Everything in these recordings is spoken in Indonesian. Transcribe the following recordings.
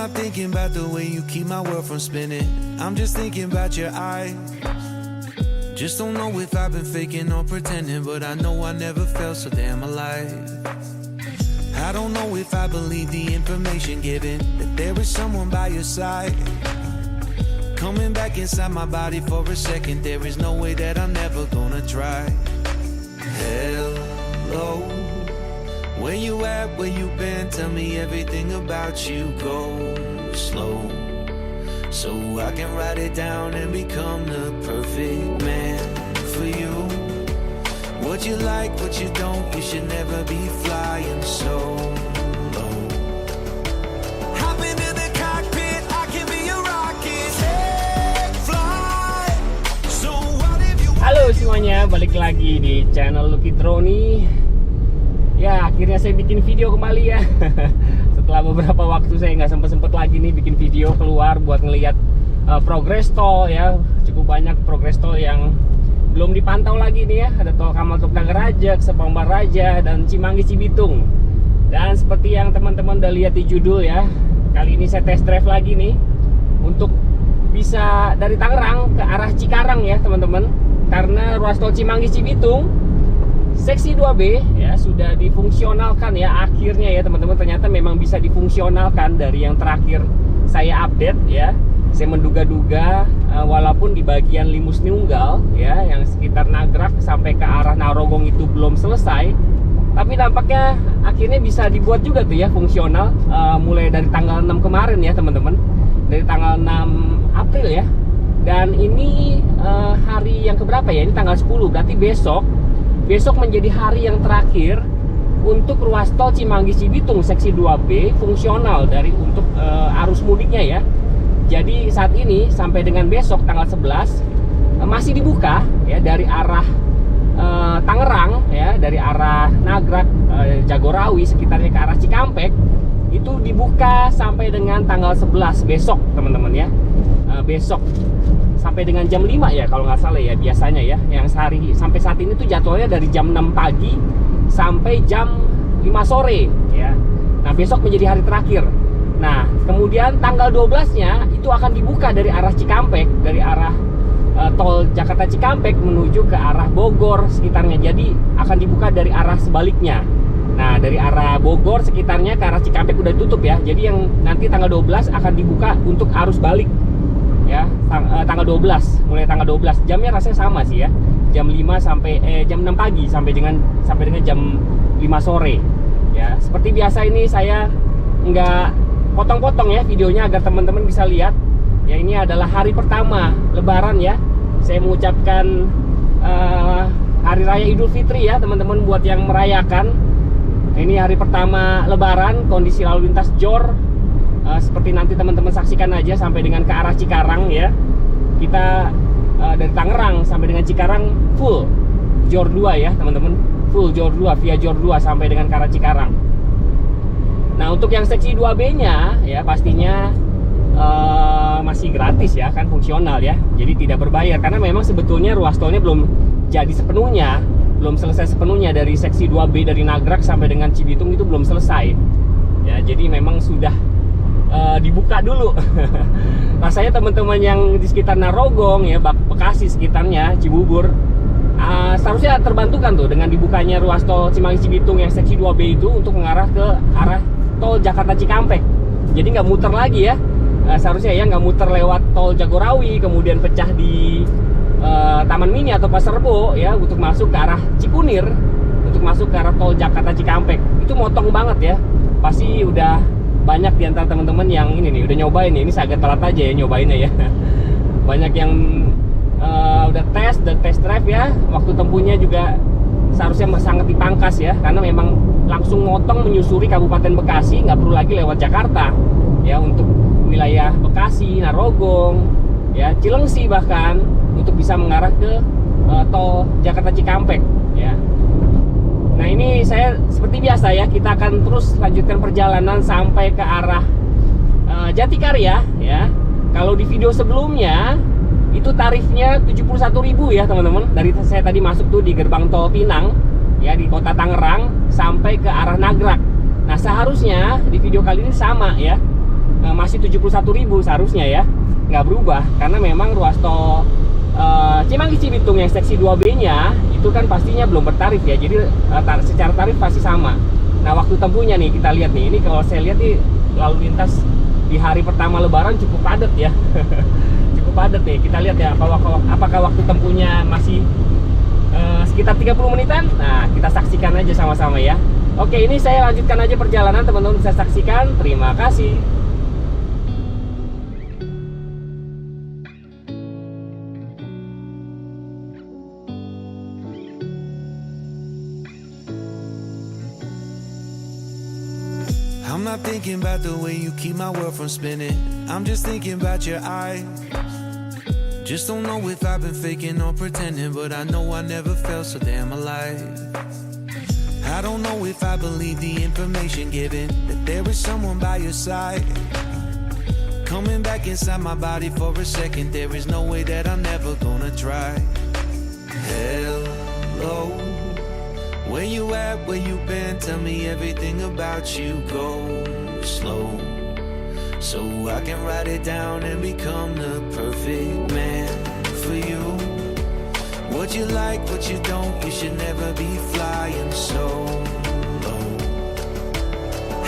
not thinking about the way you keep my world from spinning. I'm just thinking about your eyes. Just don't know if I've been faking or pretending, but I know I never felt so damn alive. I don't know if I believe the information given, that there is someone by your side. Coming back inside my body for a second, there is no way that I'm never gonna try. Hello, where you at, where you been, tell me everything about you. Go slow, so I can write it down and become the perfect man for you. What you like, what you don't, you should never be flying so low. Hop into the cockpit, I can be your rocket. Take flight. So what if you... Halo semuanya, balik lagi di channel Lucky Droni. Ya, akhirnya saya bikin video kembali ya. Setelah beberapa waktu saya nggak sempet lagi nih bikin video keluar buat ngelihat progres tol ya. Cukup banyak progres tol yang belum dipantau lagi nih ya. Ada tol Kamal Tokdang Raja, Sepambar Raja, dan Cimanggis Cibitung. Dan seperti yang teman-teman udah lihat di judul ya, kali ini saya test drive lagi nih untuk bisa dari Tangerang ke arah Cikarang ya teman-teman. Karena ruas tol Cimanggis Cibitung seksi 2B ya sudah difungsionalkan ya akhirnya ya teman-teman. Ternyata memang bisa difungsionalkan dari yang terakhir saya update ya. Saya menduga-duga walaupun di bagian Limus Nunggal ya yang sekitar Nagrak sampai ke arah Narogong itu belum selesai, tapi nampaknya akhirnya bisa dibuat juga tuh ya fungsional mulai dari tanggal 6 kemarin ya teman-teman. Dari tanggal 6 April ya. Dan ini hari yang keberapa ya? Ini tanggal 10, berarti besok menjadi hari yang terakhir untuk ruas tol Cimanggis Cibitung seksi 2B fungsional dari untuk arus mudiknya ya. Jadi saat ini sampai dengan besok tanggal 11 masih dibuka ya dari arah Tangerang ya, dari arah Nagrak, Jagorawi sekitarnya ke arah Cikampek itu dibuka sampai dengan tanggal 11 besok teman-teman ya. Besok sampai dengan jam 5 ya kalau nggak salah ya biasanya ya. Yang sehari sampai saat ini tuh jadwalnya dari jam 6 pagi sampai jam 5 sore ya. Nah besok menjadi hari terakhir. Nah kemudian tanggal 12-nya itu akan dibuka dari arah Cikampek, dari arah tol Jakarta Cikampek menuju ke arah Bogor sekitarnya. Jadi akan dibuka dari arah sebaliknya. Nah dari arah Bogor sekitarnya ke arah Cikampek udah ditutup ya. Jadi yang nanti tanggal 12 akan dibuka untuk arus balik ya, tanggal 12, mulai tanggal 12. Jamnya rasanya sama sih ya, jam 5 sampai jam 6 pagi sampai dengan jam 5 sore ya. Seperti biasa ini saya nggak potong-potong ya videonya agar teman-teman bisa lihat ya. Ini adalah hari pertama Lebaran ya. Saya mengucapkan Hari Raya Idul Fitri ya teman-teman buat yang merayakan. Ini hari pertama Lebaran, kondisi lalu lintas jor seperti nanti teman-teman saksikan aja sampai dengan ke arah Cikarang ya. Kita dari Tangerang sampai dengan Cikarang full jor 2 ya teman-teman, full jor 2 via jor 2 sampai dengan ke arah Cikarang. Nah untuk yang seksi 2B nya ya pastinya masih gratis ya kan, fungsional ya, jadi tidak berbayar karena memang sebetulnya ruas tolnya belum jadi sepenuhnya, belum selesai sepenuhnya. Dari seksi 2B dari Nagrak sampai dengan Cibitung itu belum selesai ya, jadi memang sudah dibuka dulu. Rasanya teman-teman yang di sekitar Narogong ya, Bekasi sekitarnya, Cibubur seharusnya terbantukan tuh dengan dibukanya ruas tol Cimanggis Cibitung yang seksi 2B itu untuk mengarah ke arah tol Jakarta Cikampek. Jadi nggak muter lagi ya, seharusnya ya nggak muter lewat tol Jagorawi kemudian pecah di Taman Mini atau Pasar Rebo ya untuk masuk ke arah Cikunir, untuk masuk ke arah tol Jakarta Cikampek. Itu motong banget ya. Pasti udah banyak di antara teman-teman yang ini nih udah nyobain nih. Ini saya agak telat aja ya nyobainnya ya. Banyak yang udah test drive ya. Waktu tempuhnya juga seharusnya sangat dipangkas ya, karena memang langsung motong menyusuri Kabupaten Bekasi, nggak perlu lagi lewat Jakarta ya untuk wilayah Bekasi, Narogong ya, Cilengsi bahkan untuk bisa mengarah ke tol Jakarta Cikampek ya. Nah ini saya seperti biasa ya, kita akan terus lanjutkan perjalanan sampai ke arah Jatikarya ya. Kalau di video sebelumnya itu tarifnya 71.000 ya teman-teman. Dari saya tadi masuk tuh di gerbang tol Pinang ya di kota Tangerang sampai ke arah Nagrak. Nah seharusnya di video kali ini sama ya. masih 71.000 seharusnya ya, nggak berubah karena memang ruas tol Cimanggis Cibitung yang seksi 2B-nya itu kan pastinya belum bertarif ya, jadi secara tarif pasti sama. Nah, waktu tempuhnya nih kita lihat nih, ini kalau saya lihat nih lalu lintas di hari pertama Lebaran cukup padat ya. Cukup padat nih, kita lihat ya apakah waktu tempuhnya masih sekitar 30 menitan. Nah, kita saksikan aja sama-sama ya. Oke, ini saya lanjutkan aja perjalanan, teman-teman bisa saksikan. Terima kasih. I'm not thinking about the way you keep my world from spinning. I'm just thinking about your eyes. Just don't know if I've been faking or pretending, but I know I never felt so damn alive. I don't know if I believe the information given, that there is someone by your side. Coming back inside my body for a second, there is no way that I'm never gonna try. Hello, where you at, where you been, tell me everything about you. Go slow, so I can write it down and become the perfect man for you. What you like, what you don't, you should never be flying so low.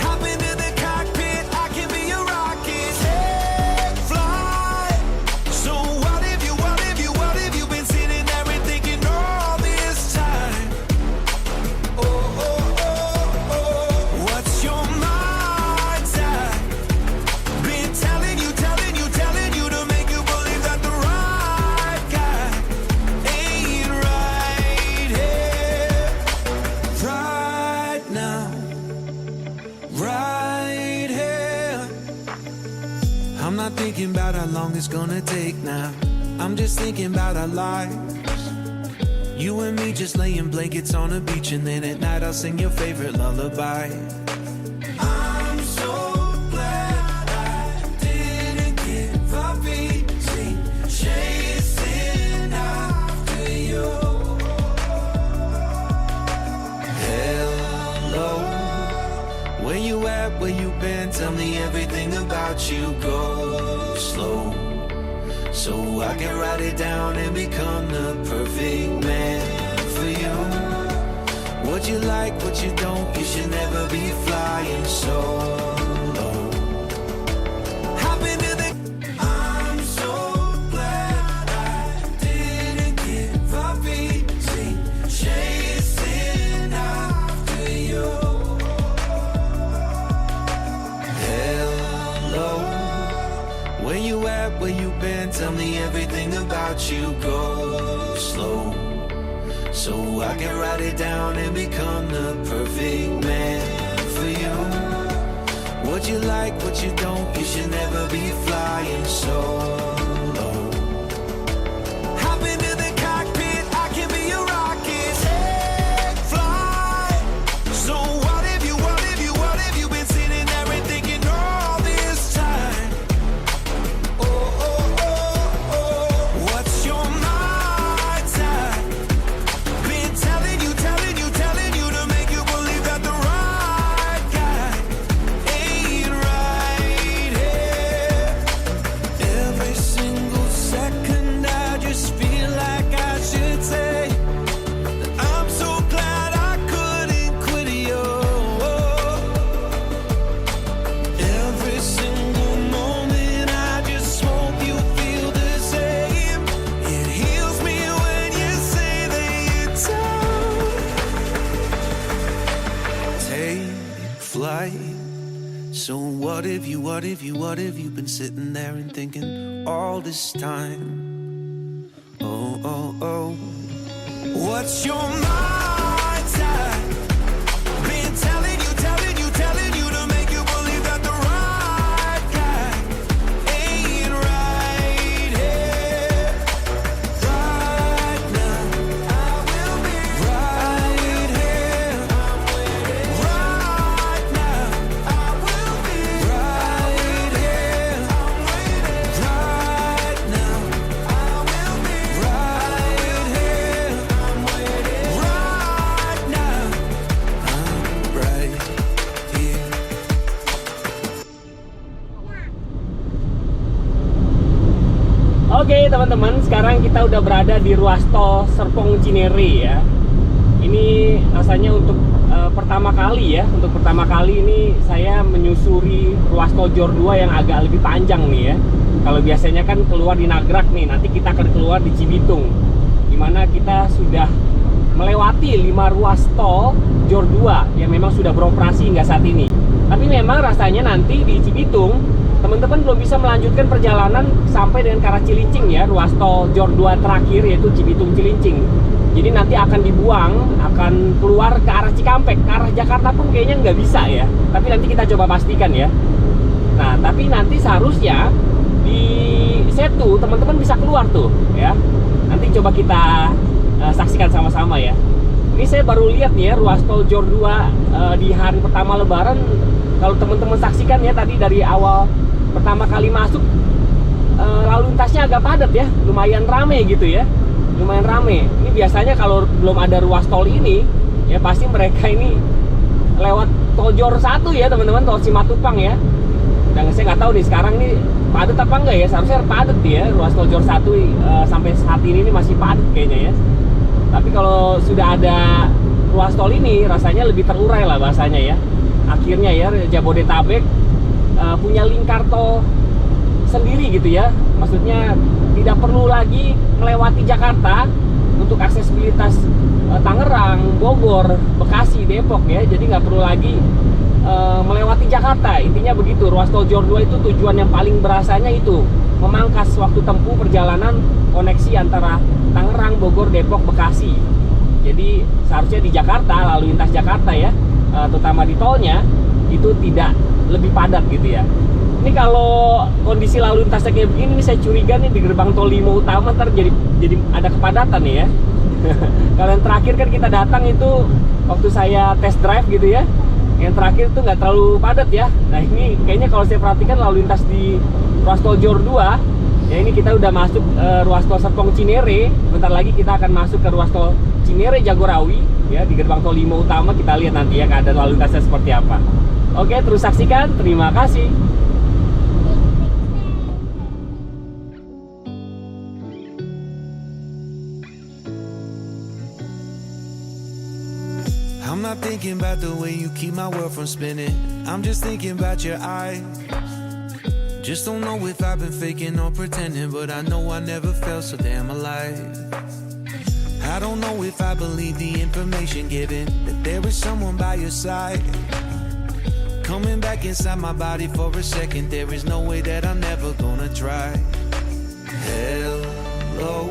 Hop into the cockpit, I can be your rocket. Take flight. So what if you been sitting there and thinking all this time? Oh, oh, oh, oh, what's your mind's at? Been telling you to make you believe that the right guy ain't right here, right now, right here. I'm not thinking about how long it's gonna take now. I'm just thinking about our lives. You and me just laying blankets on a beach, and then at night I'll sing your favorite lullaby. I'm so glad I didn't give up easy, chasing after you. Hello, where you at, where you been, tell me everything about you. Go slow, so I can write it down and become the perfect man for you. What you like, what you don't, you should never be flying so low. Hop into the I'm so glad I didn't give up easy, chasing after you. Hello, where you at, where you been, tell me everything about you. Go slow, so I can write it down and become the perfect man for you. What you like, what you don't, you should never be flying so low. Hop into the cockpit, I can be your rocket. Take flight. So what if you been sitting there and thinking all this time? Oh, oh, oh, oh, what's your mind's at? Been telling you to make you believe that the right guy ain't right here. Every single second I just feel like I should say that I'm so glad I couldn't quit you. Every single moment I just hope you feel the same. It heals me when you say that you don't. Take flight. So what if you been sitting there and thinking all this time? Oh, oh, oh, what's your mind's at? Been telling you to make you believe that the right guy ain't right here, right now. I will be right here, right now. I will be right here, right now. I will be right here, right Oke teman-teman, sekarang kita udah berada di ruas tol Serpong Cinere ya. Ini rasanya untuk pertama kali ya. Untuk pertama kali ini saya menyusuri ruas tol Jor 2 yang agak lebih panjang nih ya. Kalau biasanya kan keluar di Nagrak nih, nanti kita akan keluar di Cibitung, dimana kita sudah melewati 5 ruas tol Jor 2 yang memang sudah beroperasi hingga saat ini. Tapi memang rasanya nanti di Cibitung teman-teman belum bisa melanjutkan perjalanan sampai dengan ke arah Cilincing ya, ruas tol Jor 2 terakhir yaitu Cibitung Cilincing. Jadi nanti akan dibuang, akan keluar ke arah Cikampek, ke arah Jakarta pun kayaknya nggak bisa ya. Tapi nanti kita coba pastikan ya. Nah, tapi nanti seharusnya di Setu teman-teman bisa keluar tuh ya. Nanti coba kita saksikan sama-sama ya. Ini saya baru lihat nih ya, ruas tol Jor 2 di hari pertama Lebaran. Kalau teman-teman saksikan ya, tadi dari awal pertama kali masuk lalu lintasnya agak padat ya, lumayan rame gitu ya, lumayan rame. Ini biasanya kalau belum ada ruas tol ini ya pasti mereka ini lewat tol Jor 1 ya teman-teman, tol Simatupang ya. Dan saya nggak tahu nih sekarang ini padat apa enggak ya, seharusnya padat ya, ruas tol Jor 1 sampai saat ini masih padat kayaknya ya. Tapi kalau sudah ada ruas tol ini rasanya lebih terurai lah bahasanya ya. Akhirnya ya Jabodetabek punya lingkar tol sendiri gitu ya. Maksudnya tidak perlu lagi melewati Jakarta untuk aksesibilitas Tangerang, Bogor, Bekasi, Depok ya. Jadi nggak perlu lagi melewati Jakarta. Intinya begitu, ruas tol Jor 2 itu tujuan yang paling berasanya itu memangkas waktu tempuh perjalanan koneksi antara Tangerang, Bogor, Depok, Bekasi. Jadi seharusnya di Jakarta, lalu lintas Jakarta ya, terutama di tolnya itu tidak lebih padat gitu ya. Ini kalau kondisi lalu lintasnya kayak begini, saya curiga nih di gerbang tol 5 utama ntar jadi ada kepadatan nih ya. Kalau yang terakhir kan kita datang itu waktu saya test drive gitu ya, yang terakhir itu nggak terlalu padat ya. Nah ini kayaknya kalau saya perhatikan lalu lintas di ruas tol Jor 2 ya, ini kita udah masuk ruas tol Serpong Cinere. Bentar lagi kita akan masuk ke ruas tol Cinere Jagorawi ya, di gerbang tol 5 utama. Kita lihat nanti ya keadaan lalu lintasnya seperti apa. Oke, terus saksikan. Terima kasih. I'm not thinking about the way you keep my world from spinning. I'm just thinking about your eyes. Just don't know if I've been faking or pretending, but I know I never felt so damn alive. I don't know if I believe the information given, that there is someone by your side. Coming back inside my body for a second, there is no way that I'm never gonna try. Hello,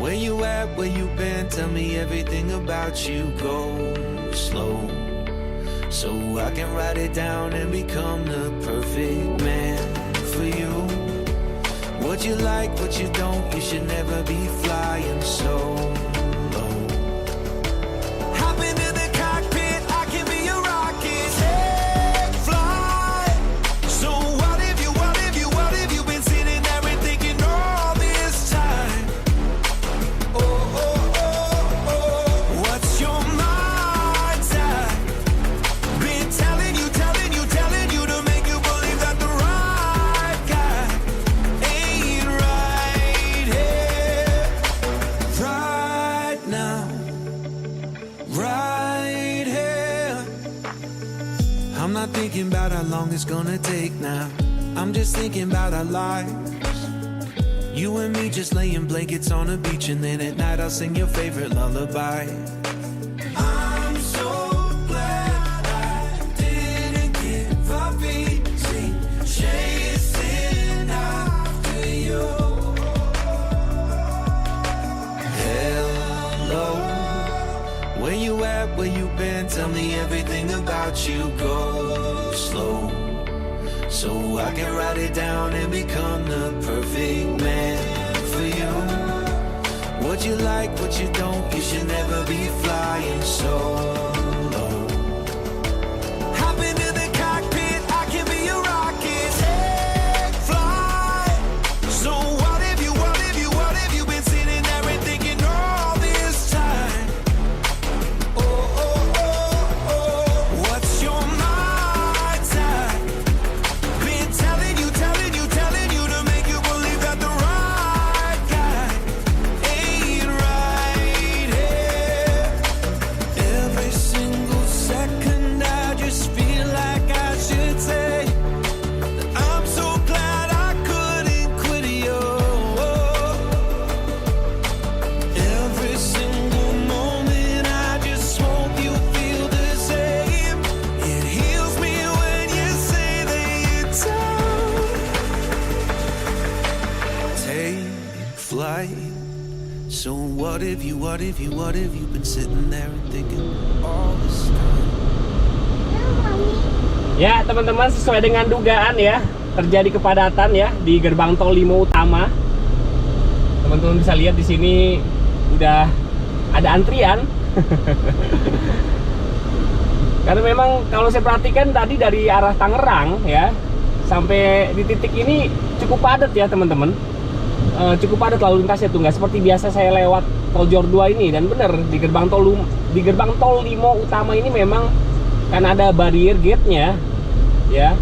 where you at, where you been, tell me everything about you. Go slow, so I can write it down and become the perfect man for you. What you like, what you don't, you should never be flying solo. Hop into the cockpit, I can be a rocket. Take flight. So what if you been sitting there and thinking all this time? Oh, oh, oh, oh. What's your mind's at? Been telling you to make you believe that the right guy ain't right here, right now, right here. I'm not thinking about how long it's gonna take now. I'm just thinking about our lives. You and me just laying blankets on a beach, and then at night I'll sing your favorite lullaby. I'm so glad I didn't give up easy, chasing after you. Hello, where you at, where you been, tell me everything about you. Go slow, so I can write it down and become the perfect man for you. What you like, what you don't, you should never be flying solo. Hop into the cockpit, I can be a rocket. Take flight. So what if you been sitting there and thinking all this time? Oh, oh, oh, oh. What's your mind's at? Been telling you to make you believe that the right like. So what if you been sitting there and thinking all this time? Ya teman-teman, sesuai dengan dugaan ya, terjadi kepadatan ya di gerbang tol Limo Utama. Teman-teman bisa lihat di sini udah ada antrian. Karena memang kalau saya perhatikan tadi dari arah Tangerang ya sampai di titik ini cukup padat ya teman-teman. Cukup padat lalu lintasnya tuh, nggak seperti biasa saya lewat tol Jor 2 ini. Dan bener di gerbang tol Limo Utama ini memang kan ada barrier gate-nya ya,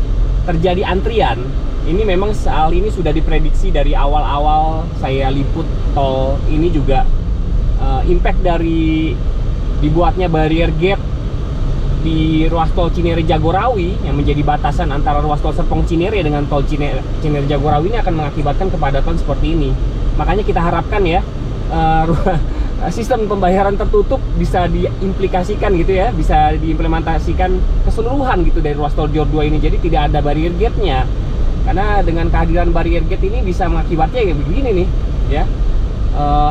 terjadi antrian. Ini memang hal ini sudah diprediksi dari awal-awal saya liput tol ini juga. Impact dari dibuatnya barrier gate di ruas tol Cinere Jagorawi yang menjadi batasan antara ruas tol Serpong Cinere dengan tol Cinere Jagorawi ini akan mengakibatkan kepadatan seperti ini. Makanya kita harapkan ya sistem pembayaran tertutup bisa diimplikasikan gitu ya, bisa diimplementasikan keseluruhan gitu dari ruas tol Jor 2 ini. Jadi tidak ada barrier gate-nya. Karena dengan kehadiran barrier gate ini bisa mengakibatnya kayak begini nih ya.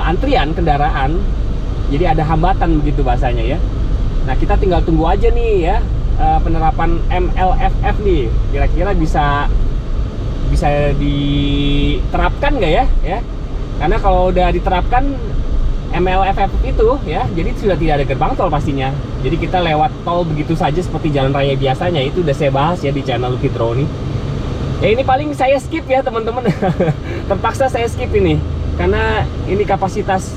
Antrian kendaraan. Jadi ada hambatan begitu bahasanya ya. Nah, kita tinggal tunggu aja nih ya penerapan MLFF nih. Kira-kira bisa diterapkan nggak ya? Karena kalau udah diterapkan MLFF itu ya, jadi sudah tidak ada gerbang tol pastinya. Jadi kita lewat tol begitu saja seperti jalan raya biasanya. Itu udah saya bahas ya di channel Lucky Drone. Ya ini paling saya skip ya teman-teman. Terpaksa saya skip ini karena ini kapasitas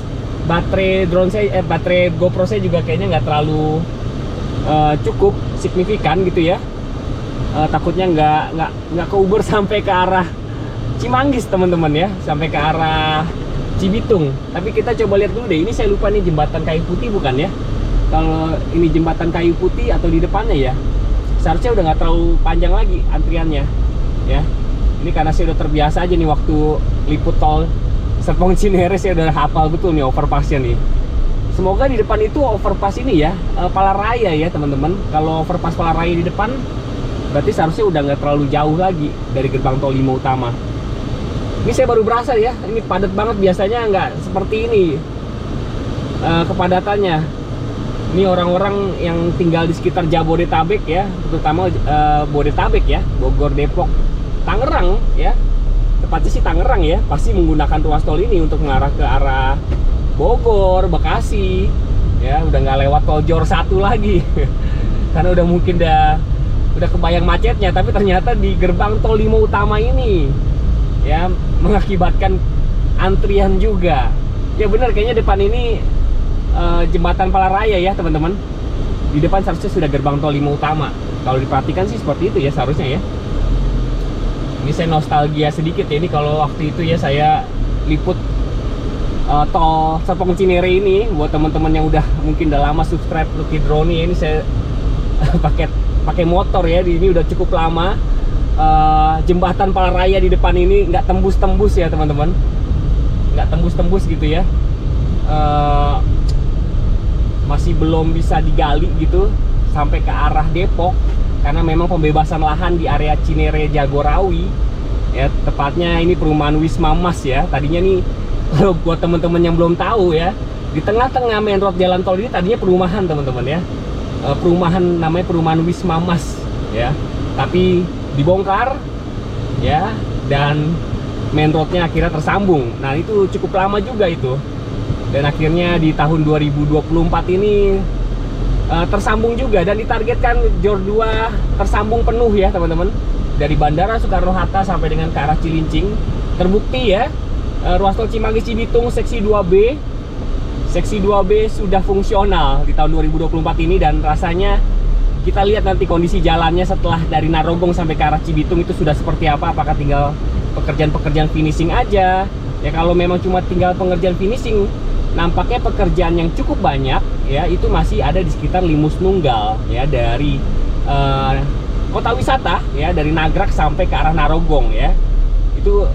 baterai drone saya, baterai GoPro saya juga kayaknya nggak terlalu cukup signifikan gitu ya. Takutnya nggak ke Uber sampai ke arah Cimanggis teman-teman ya, sampai ke arah Cibitung. Tapi kita coba lihat dulu deh. Ini saya lupa nih jembatan kayu putih bukan ya? Kalau ini jembatan kayu putih atau di depannya ya, seharusnya udah nggak terlalu panjang lagi antriannya ya. Ini karena saya udah terbiasa aja nih waktu liput tol Serpong Cinere, saya udah hafal betul nih overpassnya nih. Semoga di depan itu overpass ini ya, Palaraya ya teman-teman. Kalau overpass Palaraya di depan, berarti seharusnya udah nggak terlalu jauh lagi dari gerbang tol Limo Utama. Ini saya baru berasa ya, ini padat banget, biasanya nggak seperti ini kepadatannya. Ini orang-orang yang tinggal di sekitar Jabodetabek ya, terutama Bodetabek ya, Bogor, Depok, Tangerang ya. Tepatnya sih Tangerang ya, pasti menggunakan ruas tol ini untuk mengarah ke arah Bogor, Bekasi ya, udah nggak lewat tol Jor 1 lagi. Karena udah mungkin udah kebayang macetnya. Tapi ternyata di gerbang tol Limo Utama ini ya mengakibatkan antrian juga ya. Bener kayaknya depan ini jembatan Palaraya ya teman-teman. Di depan seharusnya sudah gerbang tol Limo Utama. Kalau diperhatikan sih seperti itu ya seharusnya ya. Ini saya nostalgia sedikit ya, ini kalau waktu itu ya saya liput tol Serpong Cinere ini. Buat teman-teman yang udah mungkin udah lama subscribe Lucky Drone ya, ini saya pakai motor ya. Ini udah cukup lama. Jembatan Palaraya di depan ini nggak tembus-tembus ya teman-teman, nggak tembus-tembus gitu ya. Masih belum bisa digali gitu sampai ke arah Depok. Karena memang pembebasan lahan di area Cinere Jagorawi ya, tepatnya ini perumahan Wisma Mas ya. Tadinya nih kalau buat teman-teman yang belum tahu ya, di tengah-tengah main road jalan tol ini tadinya perumahan teman-teman ya. Perumahan namanya perumahan Wisma Mas ya, tapi dibongkar ya, dan main roadnya akhirnya tersambung. Nah itu cukup lama juga itu, dan akhirnya di tahun 2024 ini tersambung juga, dan ditargetkan Jor 2 tersambung penuh ya teman-teman, dari Bandara Soekarno-Hatta sampai dengan ke arah Cilincing. Terbukti ya, ruas tol Cimanggis Cibitung seksi 2B sudah fungsional di tahun 2024 ini. Dan rasanya kita lihat nanti kondisi jalannya setelah dari Narogong sampai ke arah Cibitung itu sudah seperti apa. Apakah tinggal pekerjaan finishing aja ya? Kalau memang cuma tinggal pengerjaan finishing, nampaknya pekerjaan yang cukup banyak ya, itu masih ada di sekitar Limus Nunggal ya, dari kota wisata ya, dari Nagrag sampai ke arah Narogong ya. Itu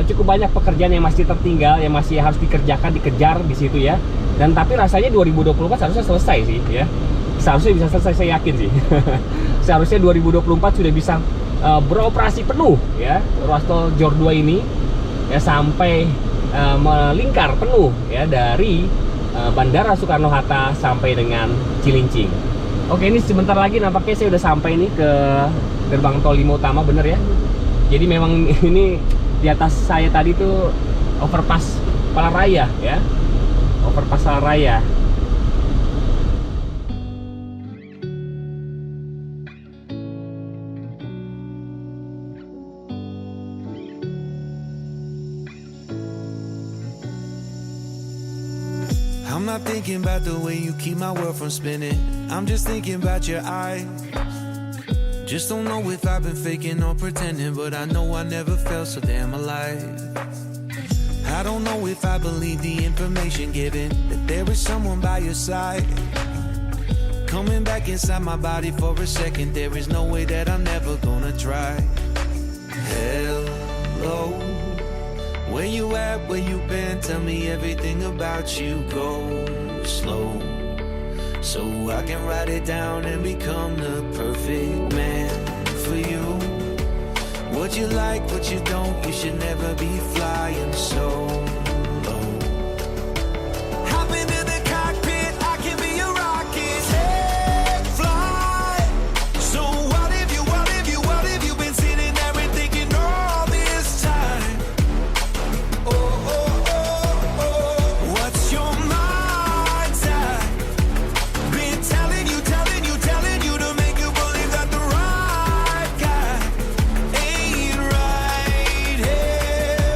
cukup banyak pekerjaan yang masih tertinggal, yang masih harus dikejar di situ ya. Dan tapi rasanya 2024 seharusnya selesai sih ya. Seharusnya bisa selesai, saya yakin sih. Seharusnya 2024 sudah bisa beroperasi penuh ya ruas tol Jor 2 ini ya, sampai melingkar penuh ya dari Bandara Soekarno-Hatta sampai dengan Cilincing. Oke, ini sebentar lagi nampaknya saya udah sampai nih ke gerbang tol 5 utama, bener ya. Jadi memang ini di atas saya tadi tuh overpass Palaraya ya, overpass Palaraya. I'm not thinking about the way you keep my world from spinning. I'm just thinking about your eyes. Just don't know if I've been faking or pretending, but I know I never felt so damn alive. I don't know if I believe the information given, that there is someone by your side. Coming back inside my body for a second, there is no way that I'm never gonna try. Hello, where you at, where you been, tell me everything about you. Go slow, so I can write it down and become the perfect man for you. What you like, what you don't, you should never be flying so low. Hop into the cockpit, I can be a rocket. Take flight. So what if you been sitting there and thinking all this time? Oh, oh, oh, oh, what's your mind's at? Been telling you to make you believe that the right guy ain't right here,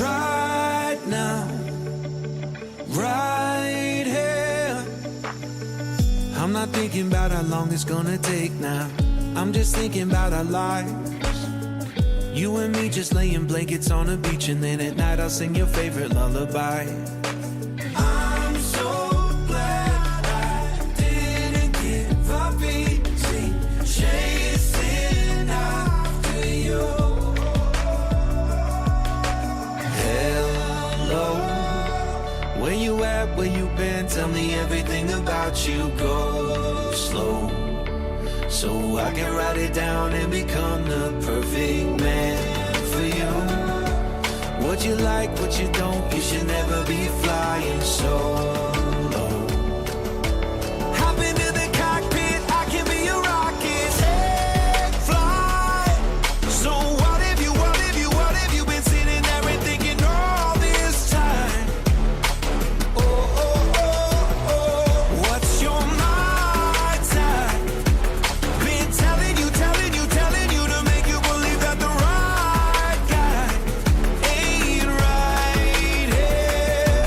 right now, right here. I'm not thinking about how long it's gonna take now. I'm just thinking about our lives. You and me just laying blankets on a beach, and then at night I'll sing your favorite lullaby. I'm so glad I didn't give up easy, chasing after you. Hello, where you at, where you been, tell me everything about you. Go slow, so I can write it down and become the perfect man for you. What you like, what you don't, you should never be flying so low. Hop into the cockpit, I can be a rocket. Take flight. So what if you been sitting there and thinking all this time? Oh, oh, oh, oh, what's your mind's at? Been telling you to make you believe that the right guy ain't right here.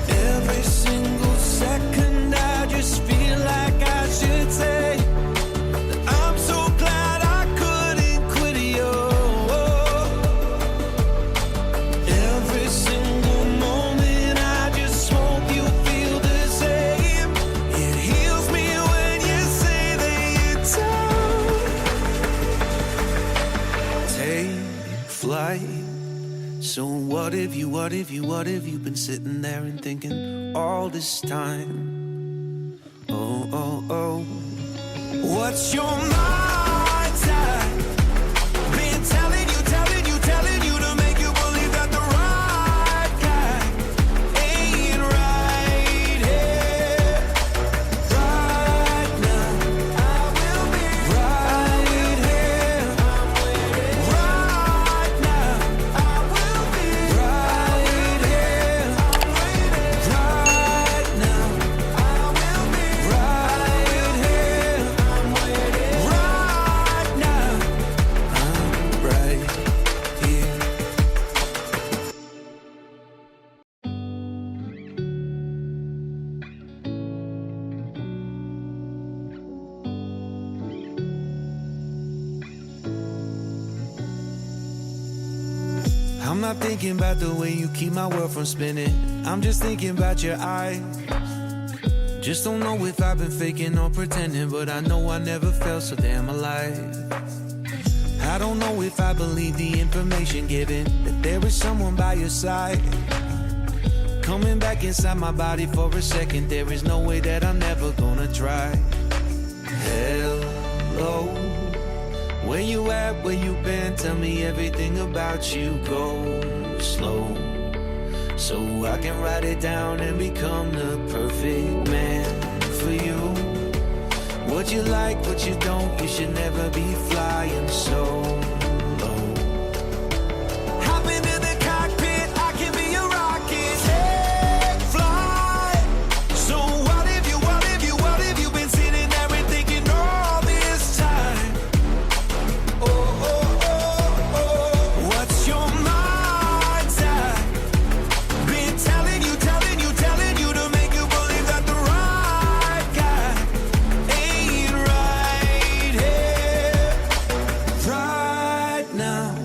Every single second I just feel like I should say that I'm so glad I couldn't quit you. Every single moment I just hope you feel the same. It heals me when you say that you're done. Take flight. So what if you been sitting there and thinking all this time? Oh, oh, oh, what's your mind's at? Been telling you to make you believe that the right guy ain't right here, right now. I will be right here, right now. I will be right here, right now. I will be right here, right now. I'm right here. I'm not thinking about the way you keep my world from spinning. I'm just thinking about your eyes. Just don't know if I've been faking or pretending, but I know I never felt so damn alive. I don't know if I believe the information given, that there is someone by your side. Coming back inside my body for a second, there is no way that I'm never gonna try. Hello, where you at, where you been, tell me everything about you. Go slow, so I can write it down and become the perfect man for you. What you like, what you don't, you should never be flying solo. Hop into the cockpit, I can be your rocket. Take flight. So what if you been sitting there and thinking all this time? Oh, oh, oh, oh. What's your mind's at? Been telling you to make you believe that the right guy ain't right here, right now,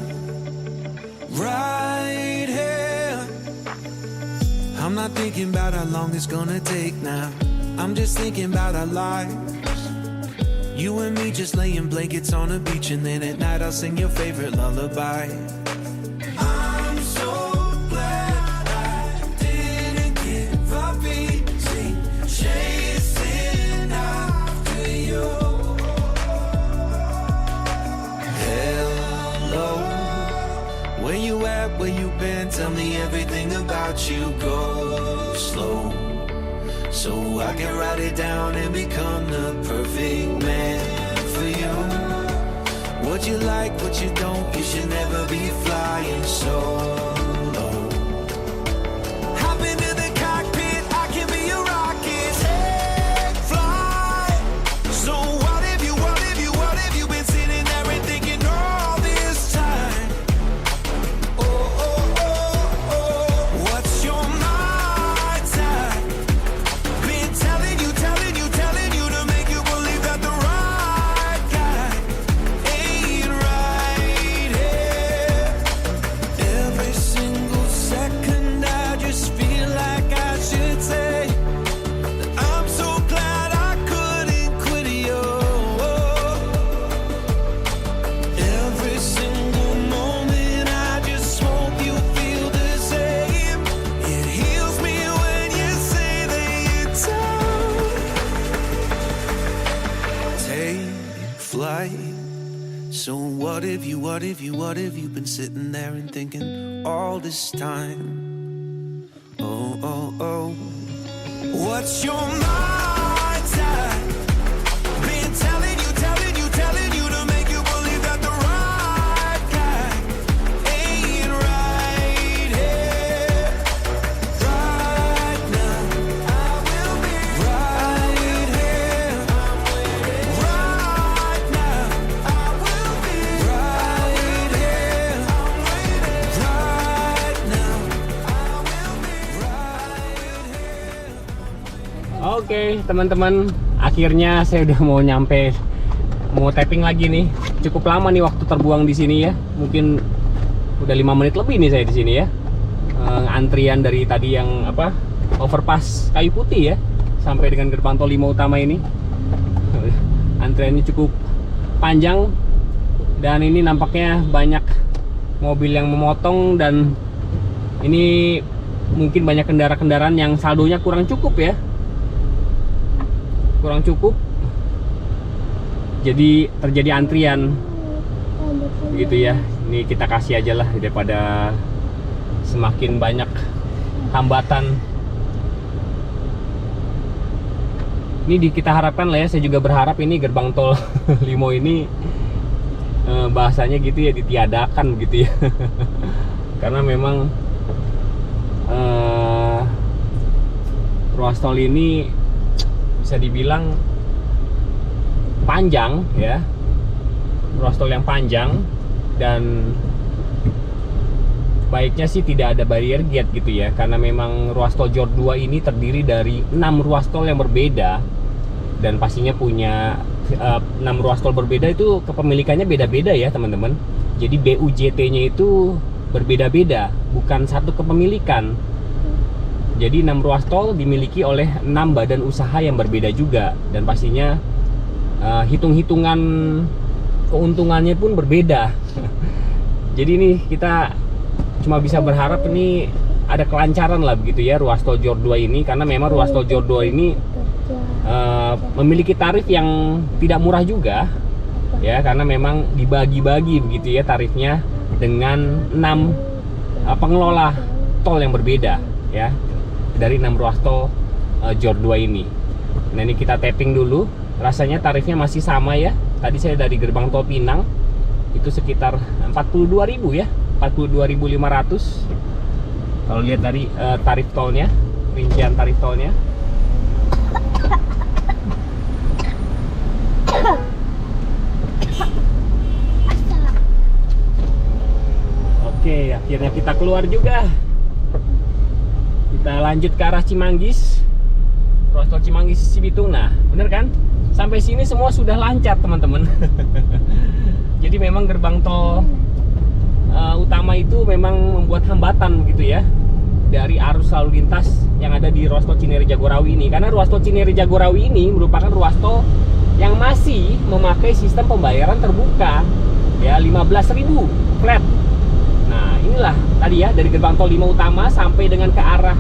right here. I'm not thinking about how long it's gonna take now. I'm just thinking about our lives. You and me just laying blankets on a beach, and then at night I'll sing your favorite lullaby. I'm so glad I didn't give up easy, chasing after you. Hello, where you at, where you been? Tell me everything about you. Go slow, so I can write it down and become the perfect man for you. What you like, what you don't, you should never be flying solo. Hop into the cockpit, I can be your rocket. Take flight. So what if you been sitting there and thinking all this time? Oh, oh, oh, oh. What's your mind's at? Been telling you to make you believe that the right guy ain't right here. Every single second I just feel like I should say that I'm so glad I couldn't quit you. Every single moment I just hope you feel the same. It heals me when you say that you're done. Take flight. So what if you been sitting there and thinking all this time? Oh, oh, oh. What's your mind's at? Been telling you to make you believe that the right guy ain't right here, right now. I will be right here, right now. I will be right here, right now. I will be right here. Oke, teman-teman, akhirnya saya udah mau tapping lagi nih. Cukup lama nih waktu terbuang di sini ya. Mungkin udah 5 menit lebih nih saya di sini ya. Antrian dari tadi yang overpass Kayu Putih ya, sampai dengan gerbang tol 5 utama ini. Antriannya cukup panjang dan ini nampaknya banyak mobil yang memotong, dan ini mungkin banyak kendaraan yang saldonya kurang cukup ya. Kurang cukup, jadi terjadi antrian gitu ya. Ini kita kasih aja lah daripada semakin banyak hambatan. Ini kita harapkan lah ya, saya juga berharap ini gerbang tol Limo ini bahasanya gitu ya, ditiadakan gitu ya. Karena memang ruas tol ini bisa dibilang panjang ya, ruas tol yang panjang, dan baiknya sih tidak ada barrier gate gitu ya, karena memang ruas tol Jor 2 ini terdiri dari 6 ruas tol yang berbeda, dan pastinya punya 6 ruas tol berbeda itu kepemilikannya beda-beda ya teman-teman. Jadi BUJT-nya itu berbeda-beda, bukan satu kepemilikan. Jadi 6 ruas tol dimiliki oleh 6 badan usaha yang berbeda juga, dan pastinya hitung-hitungan keuntungannya pun berbeda. Jadi ini kita cuma bisa berharap ini ada kelancaran lah begitu ya ruas tol Jor 2 ini, karena memang ruas tol Jor 2 ini memiliki tarif yang tidak murah juga ya, karena memang dibagi-bagi begitu ya tarifnya dengan 6 pengelola tol yang berbeda ya dari 6 ruas tol JOR 2 ini. Nah ini kita tapping dulu, rasanya tarifnya masih sama ya. Tadi saya dari gerbang tol Pinang itu sekitar 42.000 ya, 42.500 kalau lihat dari tarif tolnya, rincian tarif tolnya. Oke, akhirnya kita keluar juga. Kita lanjut ke arah Cimanggis, ruas tol Cimanggis Cibitung. Nah, bener kan? Sampai sini semua sudah lancar, teman-teman. Jadi memang gerbang tol utama itu memang membuat hambatan gitu ya dari arus lalu lintas yang ada di ruas tol Cinere Jagorawi ini. Karena ruas tol Cinere Jagorawi ini merupakan ruas tol yang masih memakai sistem pembayaran terbuka ya, 15.000 flat. Nah inilah tadi ya, dari gerbang tol 5 utama sampai dengan ke arah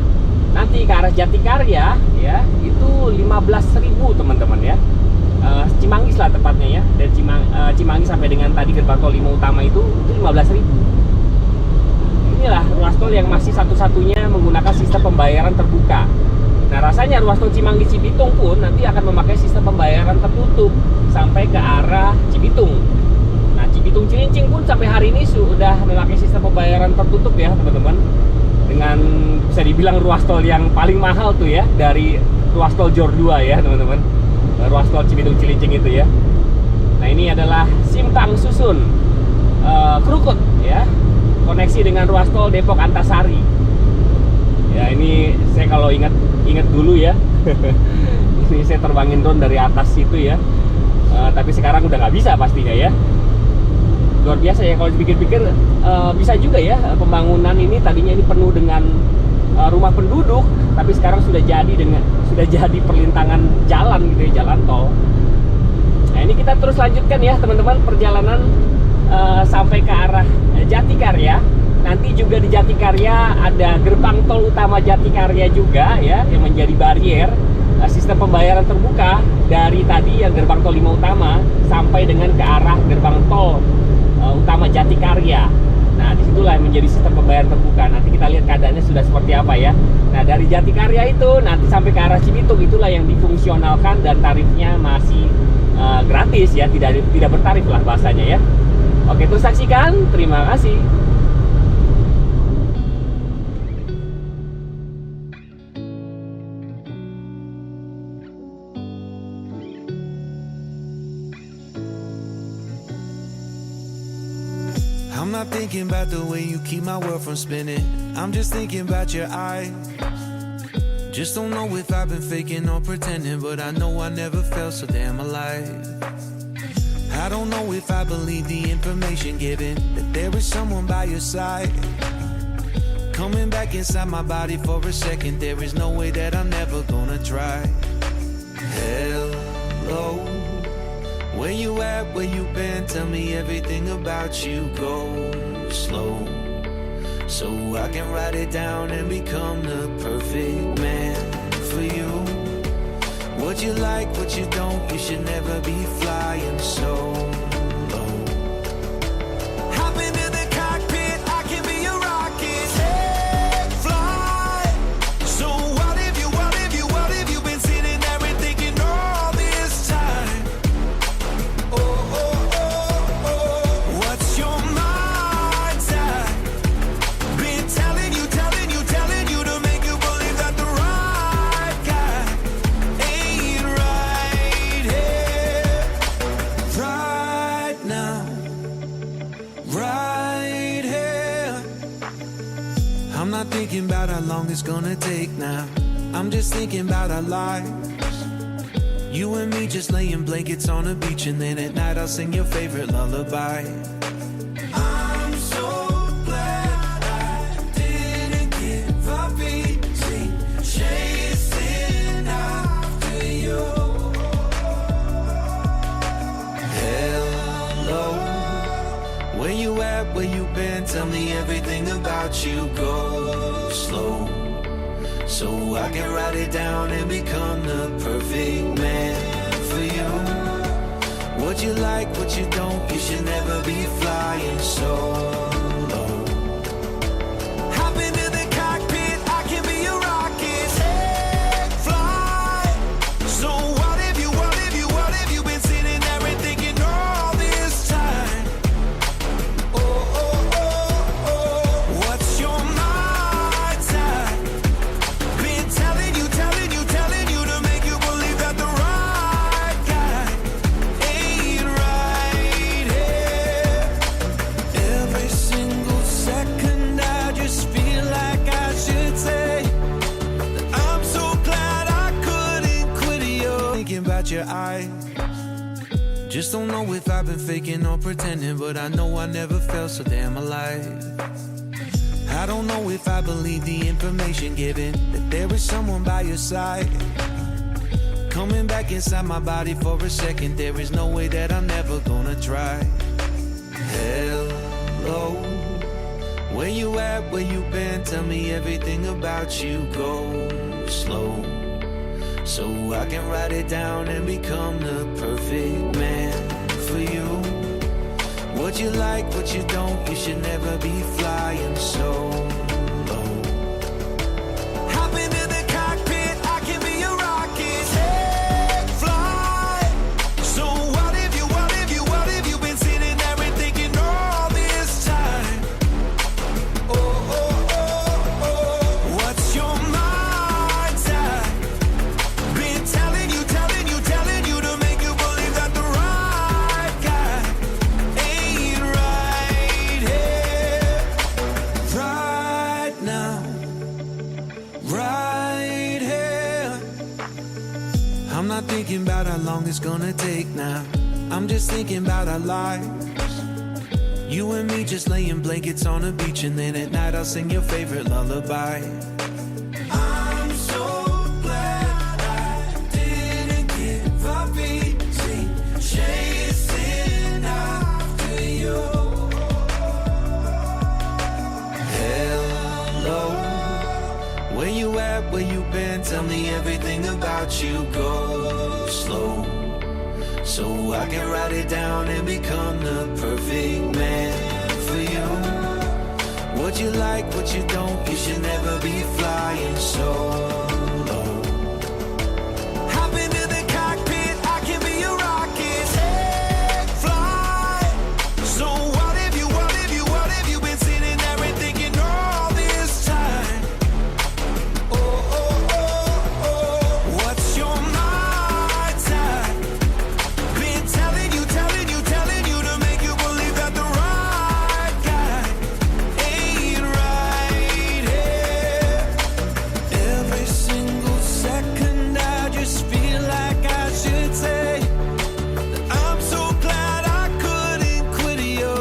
nanti ke arah Jatikarya ya, itu 15.000 teman-teman ya. Cimanggis lah tepatnya ya, dan Cimanggis sampai dengan tadi gerbang tol 5 utama itu 15.000. Inilah ruas tol yang masih satu-satunya menggunakan sistem pembayaran terbuka. Nah rasanya ruas tol Cimanggis Cibitung pun nanti akan memakai sistem pembayaran tertutup sampai ke arah Cibitung. Nah Cibitung Cilincing pun sampai hari ini sudah memakai sistem pembayaran tertutup ya teman-teman, dengan bisa dibilang ruas tol yang paling mahal tuh ya dari ruas tol JOR 2 ya teman-teman, ruas tol Cibitung Cilincing itu ya. Nah ini adalah Simpang Susun Krukut ya, koneksi dengan ruas tol Depok Antasari. Ya ini saya kalau ingat dulu ya, ini saya terbangin drone dari atas situ ya, tapi sekarang udah nggak bisa pastinya ya. Luar biasa ya kalau dipikir-pikir, bisa juga ya pembangunan ini tadinya ini penuh dengan rumah penduduk, tapi sekarang sudah jadi perlintangan jalan gitu ya, jalan tol. Nah ini kita terus lanjutkan ya teman-teman perjalanan sampai ke arah Jatikarya. Nanti juga di Jatikarya ada gerbang tol utama Jatikarya juga ya, yang menjadi barier sistem pembayaran terbuka dari tadi yang gerbang tol 5 utama sampai dengan ke arah gerbang tol utama Jatikarya. Nah disitulah yang menjadi sistem pembayaran terbuka. Nanti kita lihat keadaannya sudah seperti apa ya. Nah dari Jatikarya itu nanti sampai ke arah Cibitung itulah yang difungsionalkan dan tarifnya masih gratis ya, tidak bertarif lah bahasanya ya. Oke, terus saksikan, terima kasih. I'm not thinking about the way you keep my world from spinning. I'm just thinking about your eyes. Just don't know if I've been faking or pretending, but I know I never felt so damn alive. I don't know if I believe the information given, that there is someone by your side. Coming back inside my body for a second, there is no way that I'm never gonna try. Hello, where you at, where you been, tell me everything about you. Go slow, so I can write it down and become the perfect man for you. What you like, what you don't, you should never be flying so low. Hop into the cockpit, I can be a rocket. Take flight. So what if you been sitting there and thinking all this time? What's your mind's at? Been telling you to make you believe that the right guy ain't right here, right now, right here. I'm not thinking about how long it's gonna take now. I'm just thinking about our lives. You and me just laying blankets on the beach, and then at night I'll sing your favorite lullaby. I'm so glad I didn't give up easy, chasing after you. Hello, where you at, where you been, tell me everything about you. Go slow, so I can write it down and become the perfect man for you. What you like, what you don't, you should never be flying so low. Hop into the cockpit. your eyes. Just don't know if I've been faking or pretending, but I know I never felt so damn alive. I don't know if I believe the information given, that there is someone by your side. Coming back inside my body for a second, there is no way that I'm never gonna try. Hello, where you at, where you been? Tell me everything about you. Go slow, so I can write it down and become the perfect man for you. What you like, what you don't, you should never be flying solo. Hop into the cockpit, I can be your rocket. Take flight. So what have you been sitting there and thinking all this time? Oh, oh, oh, oh. What's your mind's at? Been telling you to make you believe that the right guy ain't right here, right now, right here. I'm not thinking about how long it's gonna take now. I'm just thinking about our lives. You and me just laying blankets on a beach, and then at night I'll sing your favorite lullaby. I'm so glad I didn't give up easy, chasing after you. Hello, where you at, where you been? Tell me everything about you. Go slow, so I can write it down and become the perfect man for you. What you like, what you don't, you should never be flying solo. Hop into the cockpit, I can be your rocket. Take flight. So what have you been sitting there and thinking all this time? Oh, oh, oh, oh. What's your mind's at? Been telling you to make you believe that the right guy ain't right here. Every single second I just feel like I should say that I'm so glad I couldn't quit you.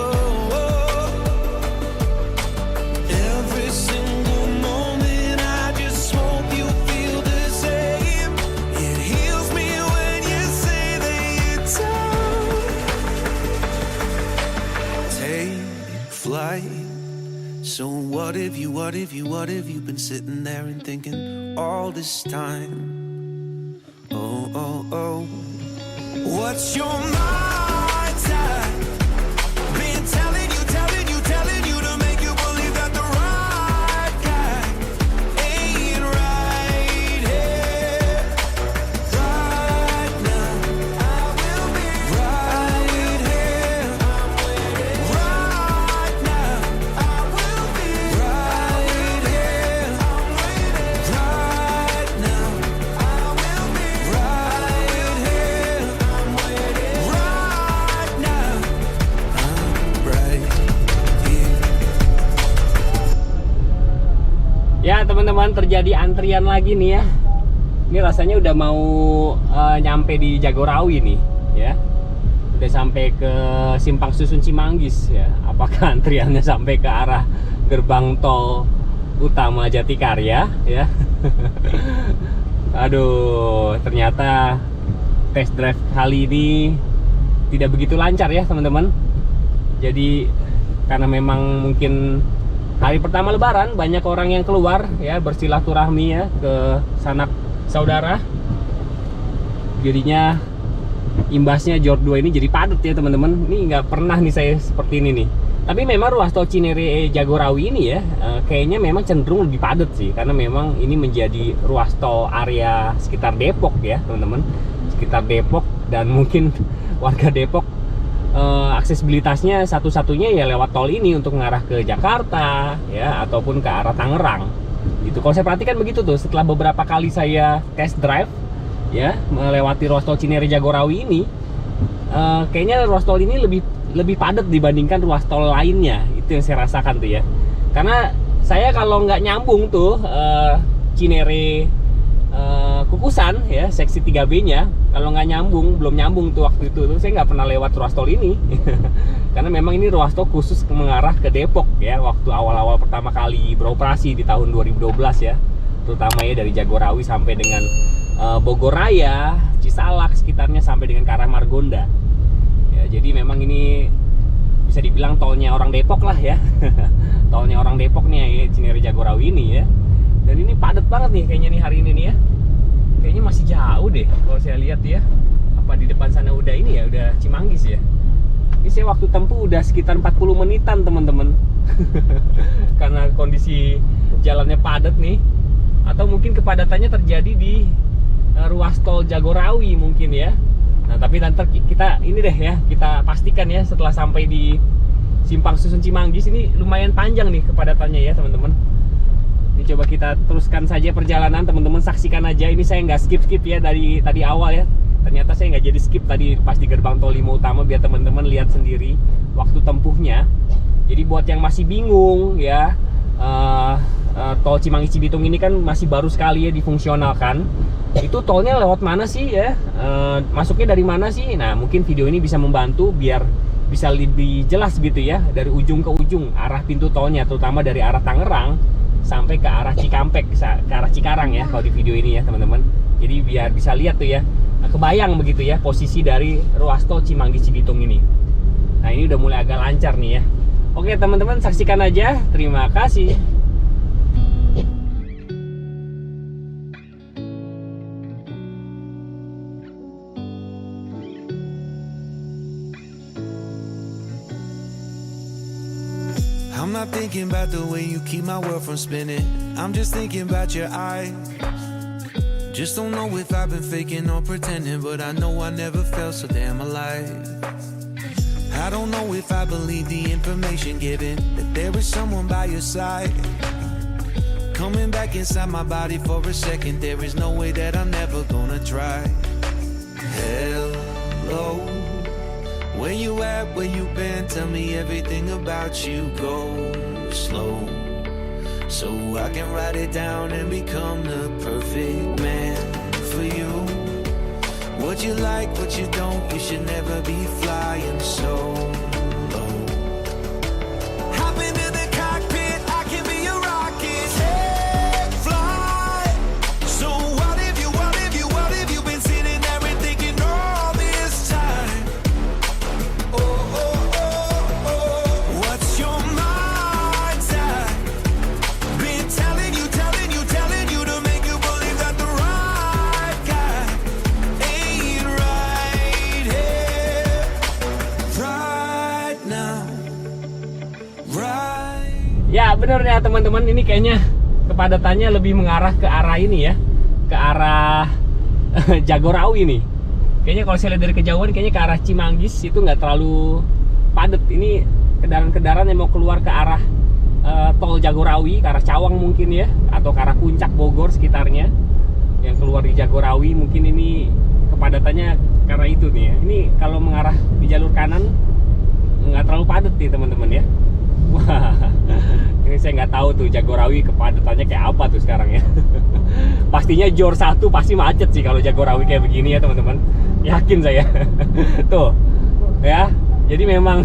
Every single moment I just hope you feel the same. It heals me when you say that you're done. Take flight. So what have you been sitting there and thinking all this time? Oh, oh, oh. What's your mind's at? Been telling you to make you believe that the right guy ain't right here, right now. I will be right here, right now. I will be right here, right now. I will be right here, right now. I'm right here. Ya teman-teman, terjadi antrian lagi nih ya. Ini rasanya udah mau nyampe di Jagorawi nih ya. Udah sampai ke Simpang Susun Cimanggis ya. Apakah antriannya sampai ke arah gerbang tol utama Jatikarya ya. Aduh, ternyata test drive kali ini tidak begitu lancar ya teman-teman. Jadi karena memang mungkin hari pertama Lebaran banyak orang yang keluar ya, bersilaturahmi ya ke sanak saudara. Jadinya imbasnya Jor 2 ini jadi padat ya teman-teman. Ini nggak pernah nih saya seperti ini nih. Tapi memang ruas tol Cinere Jagorawi ini ya kayaknya memang cenderung lebih padat sih, karena memang ini menjadi ruas tol area sekitar Depok ya teman-teman, sekitar Depok, dan mungkin warga Depok aksesibilitasnya satu-satunya ya lewat tol ini untuk mengarah ke Jakarta ya, ataupun ke arah Tangerang gitu. Kalau saya perhatikan begitu tuh, setelah beberapa kali saya test drive ya melewati ruas tol Cinere Jagorawi ini, kayaknya ruas tol ini lebih padat dibandingkan ruas tol lainnya. Itu yang saya rasakan tuh ya, karena saya kalau nggak nyambung tuh Cinere Kukusan ya, seksi 3B-nya. Kalau nggak nyambung, belum nyambung tuh waktu itu tuh saya nggak pernah lewat ruas tol ini. Karena memang ini ruas tol khusus mengarah ke Depok ya, waktu awal-awal pertama kali beroperasi di tahun 2012 ya. Terutama ya dari Jagorawi sampai dengan Bogor Raya, Cisalak sekitarnya sampai dengan ke arah Margonda. Ya, jadi memang ini bisa dibilang tolnya orang Depok lah ya. Tolnya orang Depok nih ya, Cinere Jagorawi ini ya. Dan ini padat banget nih kayaknya nih hari ini nih ya. Kayaknya masih jauh deh kalau saya lihat ya. Apa di depan sana udah ini ya, udah Cimanggis ya. Ini saya waktu tempuh udah sekitar 40 menitan teman-teman. Karena kondisi jalannya padat nih. Atau mungkin kepadatannya terjadi di ruas tol Jagorawi mungkin ya. Nah tapi nanti kita ini deh ya, kita pastikan ya setelah sampai di Simpang Susun Cimanggis. Ini lumayan panjang nih kepadatannya ya teman-teman. Ini coba kita teruskan saja perjalanan, teman-teman saksikan aja. Ini saya nggak skip ya dari tadi awal ya. Ternyata saya nggak jadi skip tadi pas di gerbang tol 5 utama, biar teman-teman lihat sendiri waktu tempuhnya. Jadi buat yang masih bingung ya, tol Cimanggis Cibitung ini kan masih baru sekali ya difungsionalkan. Itu tolnya lewat mana sih ya? Masuknya dari mana sih? Nah mungkin video ini bisa membantu biar bisa lebih jelas gitu ya, dari ujung ke ujung arah pintu tolnya, terutama dari arah Tangerang sampai ke arah Cikampek, ke arah Cikarang ya kalau di video ini ya teman-teman. Jadi biar bisa lihat tuh ya, kebayang begitu ya posisi dari ruas tol Cimanggis Cibitung ini. Nah ini udah mulai agak lancar nih ya. Oke teman-teman, saksikan aja. Terima kasih. I'm not thinking about the way you keep my world from spinning. I'm just thinking about your eyes. Just don't know if I've been faking or pretending, but I know I never felt so damn alive. I don't know if I believe the information given, that there is someone by your side. Coming back inside my body for a second, there is no way that I'm never gonna try. Hello, where you at, where you been, tell me everything about you. Go slow, so I can write it down and become the perfect man for you. What you like, what you don't, you should never be flying solo. Hop into the cockpit, I can be a rocket. Take flight. So what if you been sitting there and thinking all this time? What's your mind's at? Been telling you to make you believe that the right guy ain't right here, right now, right. Ya bener ya teman-teman, ini kayaknya kepadatannya lebih mengarah ke arah ini ya, ke arah Jagorawi nih. Kayaknya kalau saya lihat dari kejauhan, kayaknya ke arah Cimanggis itu nggak terlalu padat. Ini kendaraan-kendaraan yang mau keluar ke arah tol Jagorawi, ke arah Cawang mungkin ya, atau ke arah Puncak Bogor sekitarnya, yang keluar di Jagorawi mungkin ini kepadatannya karena itu nih ya. Ini kalau mengarah di jalur kanan nggak terlalu padat nih teman-teman ya. Wah, ini saya nggak tahu tuh Jagorawi kepadatannya kayak apa tuh sekarang ya. Pastinya Jor 1 pasti macet sih kalau Jagorawi kayak begini ya teman-teman. Yakin saya. Tuh ya, jadi memang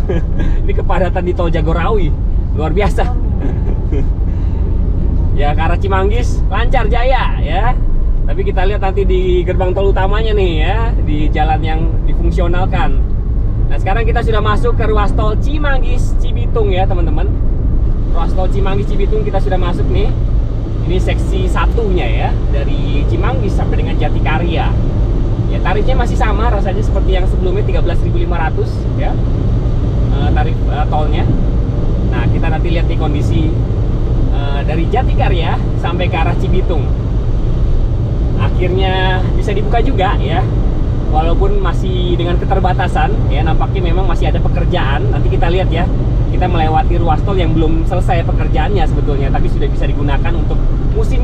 ini kepadatan di tol Jagorawi luar biasa. Ya ke arah Cimanggis lancar jaya ya. Tapi kita lihat nanti di gerbang tol utamanya nih ya, di jalan yang difungsionalkan. Nah sekarang kita sudah masuk ke ruas tol Cimanggis Cibitung ya teman-teman. Ruas tol Cimanggis Cibitung kita sudah masuk nih. Ini seksi satunya ya, dari Cimanggis sampai dengan Jatikarya. Ya tarifnya masih sama rasanya seperti yang sebelumnya, 13.500 ya tarif tolnya. Nah kita nanti lihat nih kondisi dari Jatikarya sampai ke arah Cibitung. Akhirnya bisa dibuka juga ya, walaupun masih dengan keterbatasan ya, nampaknya memang masih ada pekerjaan. Nanti kita lihat ya, kita melewati ruas tol yang belum selesai pekerjaannya sebetulnya, tapi sudah bisa digunakan untuk musim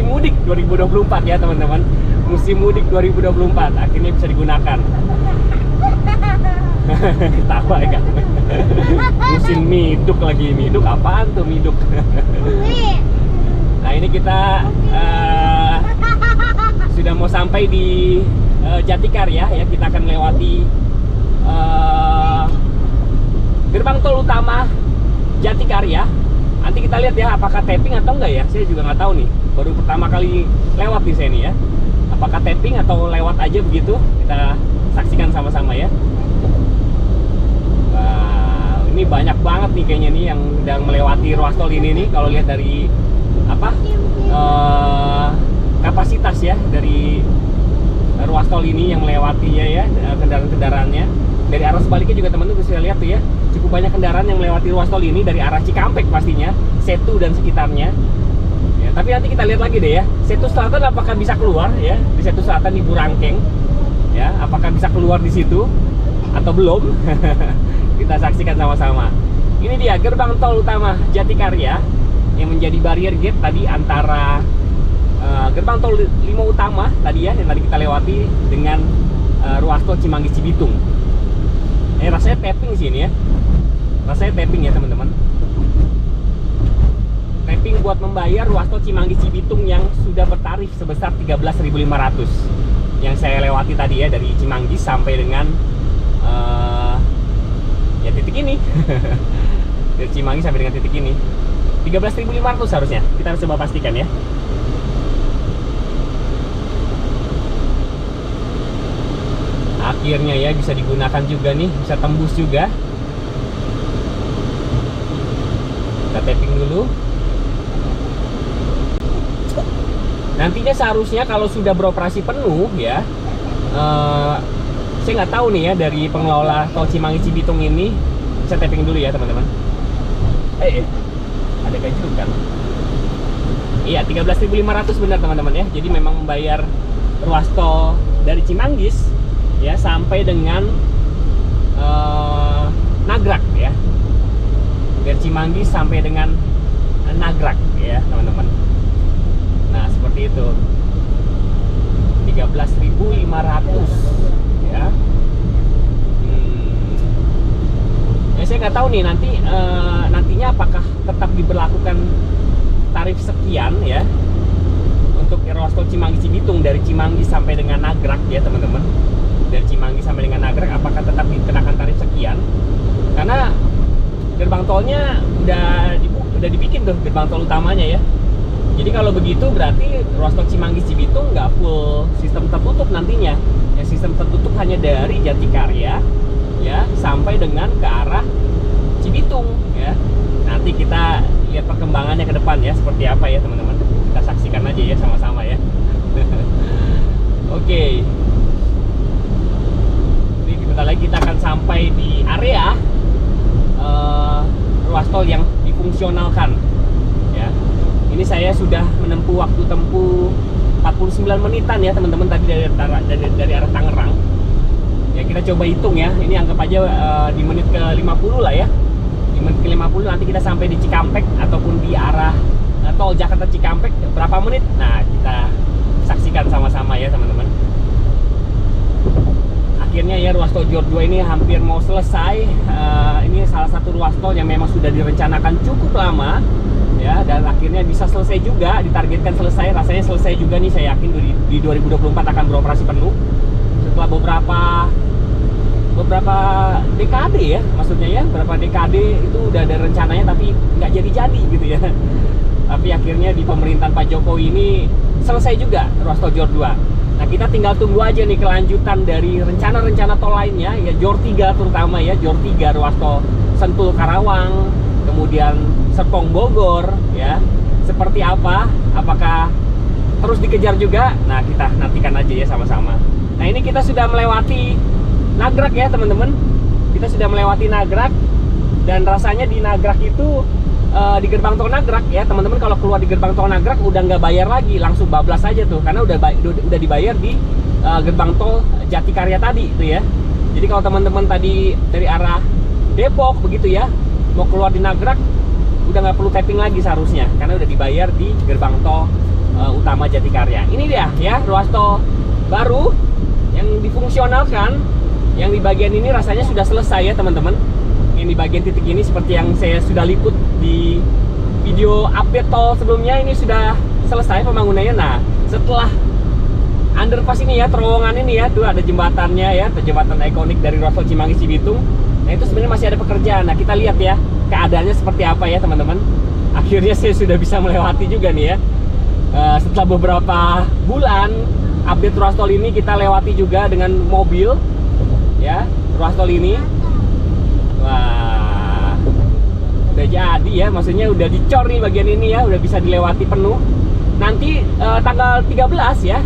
mudik 2024 ya teman-teman. Musim mudik 2024 akhirnya bisa digunakan. Ketawa ya kan? Musim miduk lagi. Miduk apaan tuh miduk? Nah ini kita sudah mau sampai di Jatikarya ya. Kita akan melewati gerbang tol utama Jatikarya. Nanti kita lihat ya apakah tapping atau enggak ya. Saya juga nggak tahu nih. Baru pertama kali lewat di sini ya. Apakah tapping atau lewat aja begitu? Kita saksikan sama-sama ya. Wow, ini banyak banget nih kayaknya nih yang sedang melewati ruas tol ini nih. Kalau lihat dari apa kapasitas ya dari ruas tol ini yang melewatinya ya, kendaraan-kendaraannya. Dari arah sebaliknya juga teman-teman bisa lihat tuh ya, cukup banyak kendaraan yang melewati ruas tol ini dari arah Cikampek pastinya, Setu dan sekitarnya. Ya, tapi nanti kita lihat lagi deh ya, Setu Selatan apakah bisa keluar ya, di Setu Selatan di Burangkeng. Ya, apakah bisa keluar di situ atau belum? Kita saksikan sama-sama. Ini dia gerbang tol utama Jatikarya yang menjadi barrier gate tadi antara gerbang tol 5 utama tadi ya, yang tadi kita lewati dengan ruas tol Cimanggis Cibitung. Rasanya tapping sih ini ya. Rasanya tapping ya teman-teman. Tapping buat membayar ruas tol Cimanggis Cibitung yang sudah bertarif sebesar 13.500. Yang saya lewati tadi ya, dari Cimanggis sampai dengan ya titik ini. Dari Cimanggis sampai dengan titik ini 13.500 harusnya. Kita harus coba pastikan ya. Akhirnya ya bisa digunakan juga nih, bisa tembus juga. Kita tapping dulu. Nantinya seharusnya kalau sudah beroperasi penuh ya, saya nggak tahu nih ya dari pengelola tol Cimanggis Cibitung ini. Bisa tapping dulu ya teman-teman. Ada ganjil kan? Iya, 13.500 benar teman-teman ya. Jadi memang membayar ruas tol dari Cimanggis ya sampai dengan Nagrak ya. Dari Cimanggis sampai dengan Nagrak ya teman-teman. Nah seperti itu, 13.500 ya. Ya saya nggak tahu nih nantinya apakah tetap diberlakukan tarif sekian ya untuk ruas tol Cimanggis Cibitung dari Cimanggis sampai dengan Nagrak ya teman-teman. Dari Cimanggis sampai dengan Nagrak apakah tetap dikenakan tarif sekian? Karena gerbang tolnya udah dibikin tuh gerbang tol utamanya ya. Jadi kalau begitu berarti ruas tol Cimanggis Cibitung nggak full sistem tertutup nantinya. Ya sistem tertutup hanya dari Jatikarya ya sampai dengan ke arah Cibitung ya. Nanti kita lihat perkembangannya ke depan ya seperti apa ya teman-teman. Kita saksikan aja ya sama-sama ya. Oke. Bentar lagi kita akan sampai di area ruas tol yang difungsionalkan ya. Ini saya sudah menempuh waktu tempuh 49 menitan ya teman-teman tadi dari arah Tangerang. Ya kita coba hitung ya. Ini anggap aja di menit ke 50 lah ya. Di menit ke 50 nanti kita sampai di Cikampek ataupun di arah tol Jakarta Cikampek berapa menit? Nah, kita saksikan sama-sama ya teman-teman. Akhirnya ya ruas tol Jor 2 ini hampir mau selesai. Ini salah satu ruas tol yang memang sudah direncanakan cukup lama ya, dan akhirnya bisa selesai juga, ditargetkan selesai. Rasanya selesai juga nih, saya yakin di 2024 akan beroperasi penuh setelah beberapa dekade ya, maksudnya ya beberapa dekade itu udah ada rencananya tapi nggak jadi-jadi gitu ya. Tapi akhirnya di pemerintahan Pak Jokowi ini selesai juga ruas tol Jor 2. Nah kita tinggal tunggu aja nih kelanjutan dari rencana-rencana tol lainnya ya, Jor 3 terutama ya, Jor 3 ruas tol Sentul Karawang, kemudian Serpong Bogor ya, seperti apa, apakah terus dikejar juga? Nah kita nantikan aja ya sama-sama. Nah ini kita sudah melewati Nagrak ya teman-teman, kita sudah melewati Nagrak, dan rasanya di Nagrak itu di gerbang tol Nagrak ya teman-teman, kalau keluar di gerbang tol Nagrak udah nggak bayar lagi, langsung bablas aja tuh karena udah dibayar di gerbang tol Jatikarya tadi itu ya. Jadi kalau teman-teman tadi dari arah Depok begitu ya mau keluar di Nagrak udah nggak perlu tapping lagi seharusnya karena udah dibayar di gerbang tol utama Jatikarya. Ini dia ya ruas tol baru yang difungsionalkan, yang di bagian ini rasanya sudah selesai ya teman-teman. Ini bagian titik ini seperti yang saya sudah liput di video update tol sebelumnya, ini sudah selesai pembangunannya. Nah setelah underpass ini ya, terowongan ini ya, tuh ada jembatannya ya, jembatan ikonik dari ruas tol Cimanggis Cibitung. Nah itu sebenarnya masih ada pekerjaan. Nah kita lihat ya keadaannya seperti apa ya teman-teman. Akhirnya saya sudah bisa melewati juga nih ya. Setelah beberapa bulan update ruas tol ini, kita lewati juga dengan mobil ya ruas tol ini. Wah, udah jadi ya, maksudnya udah dicor nih bagian ini ya, udah bisa dilewati penuh. Nanti tanggal 13 ya,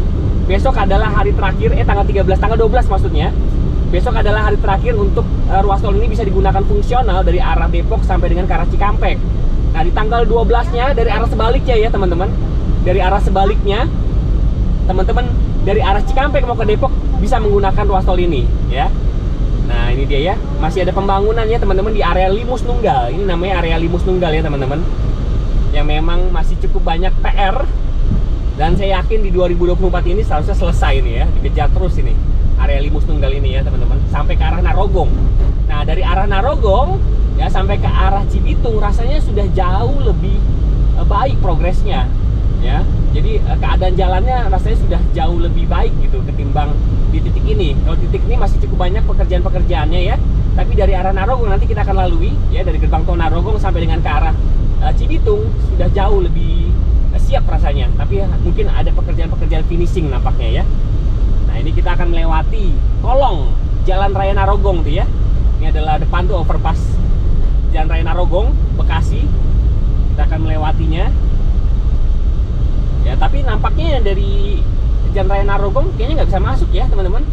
besok adalah hari terakhir, tanggal 13, tanggal 12 maksudnya. Besok adalah hari terakhir untuk ruas tol ini bisa digunakan fungsional dari arah Depok sampai dengan ke arah Cikampek. Nah di tanggal 12-nya dari arah sebaliknya ya teman-teman, dari arah sebaliknya teman-teman, dari arah Cikampek mau ke Depok bisa menggunakan ruas tol ini ya. Nah ini dia ya, masih ada pembangunannya teman-teman di area Limus Nunggal. Ini namanya area Limus Nunggal ya teman-teman, yang memang masih cukup banyak PR. Dan saya yakin di 2024 ini seharusnya selesai ini ya, dikejar terus ini area Limus Nunggal ini ya teman-teman, sampai ke arah Narogong. Nah dari arah Narogong ya sampai ke arah Cibitung rasanya sudah jauh lebih baik progresnya ya. Jadi keadaan jalannya rasanya sudah jauh lebih baik gitu ketimbang di titik ini. Kalau titik ini masih cukup banyak pekerjaan-pekerjaannya ya. Tapi dari arah Narogong nanti kita akan lalui ya, dari gerbang tol Narogong sampai dengan ke arah Cibitung sudah jauh lebih siap rasanya. Tapi mungkin ada pekerjaan-pekerjaan finishing nampaknya ya. Nah ini kita akan melewati kolong Jalan Raya Narogong tuh ya. Ini adalah depan tuh overpass Jalan Raya Narogong, Bekasi. Kita akan melewatinya. Ya, tapi nampaknya dari Jalan Raya Narogong kayaknya nggak bisa masuk ya teman-teman.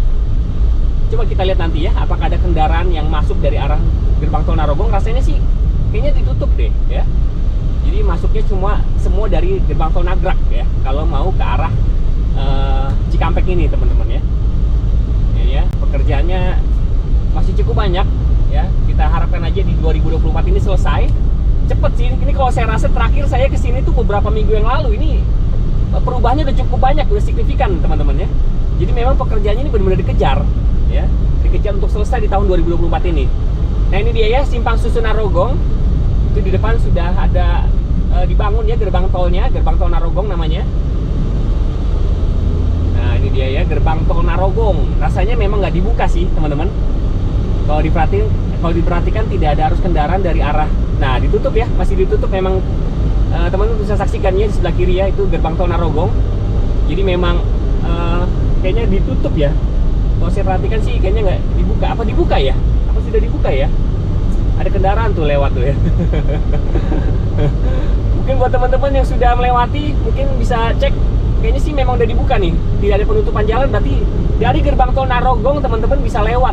Coba kita lihat nanti ya, apakah ada kendaraan yang masuk dari arah gerbang tol Narogong. Rasanya sih kayaknya ditutup deh ya. Jadi masuknya semua dari gerbang tol Nagrag ya, kalau mau ke arah Cikampek ini teman-teman ya. Ini ya, pekerjaannya masih cukup banyak ya. Kita harapkan aja di 2024 ini selesai. Cepet sih, ini kalau saya rasa terakhir saya kesini tuh beberapa minggu yang lalu. Ini perubahannya udah cukup banyak, udah signifikan teman-teman ya. Jadi memang pekerjaannya ini benar-benar dikejar ya, dikejar untuk selesai di tahun 2024 ini. Nah ini dia ya, Simpang Susun Narogong. Itu di depan sudah ada dibangun ya gerbang tolnya, gerbang tol Narogong namanya. Nah ini dia ya, gerbang tol Narogong. Rasanya memang nggak dibuka sih teman-teman. Kalau diperhatikan tidak ada arus kendaraan dari arah. Nah ditutup ya, masih ditutup memang. Teman-teman bisa saksikannya di sebelah kiri ya, itu gerbang tol Narogong. Jadi memang kayaknya ditutup ya. Kalau saya perhatikan sih kayaknya nggak dibuka. Apa dibuka ya? Apa sudah dibuka ya? Ada kendaraan tuh lewat tuh ya. Mungkin buat teman-teman yang sudah melewati mungkin bisa cek. Kayaknya sih memang udah dibuka nih. Tidak ada penutupan jalan, berarti dari gerbang tol Narogong teman-teman bisa lewat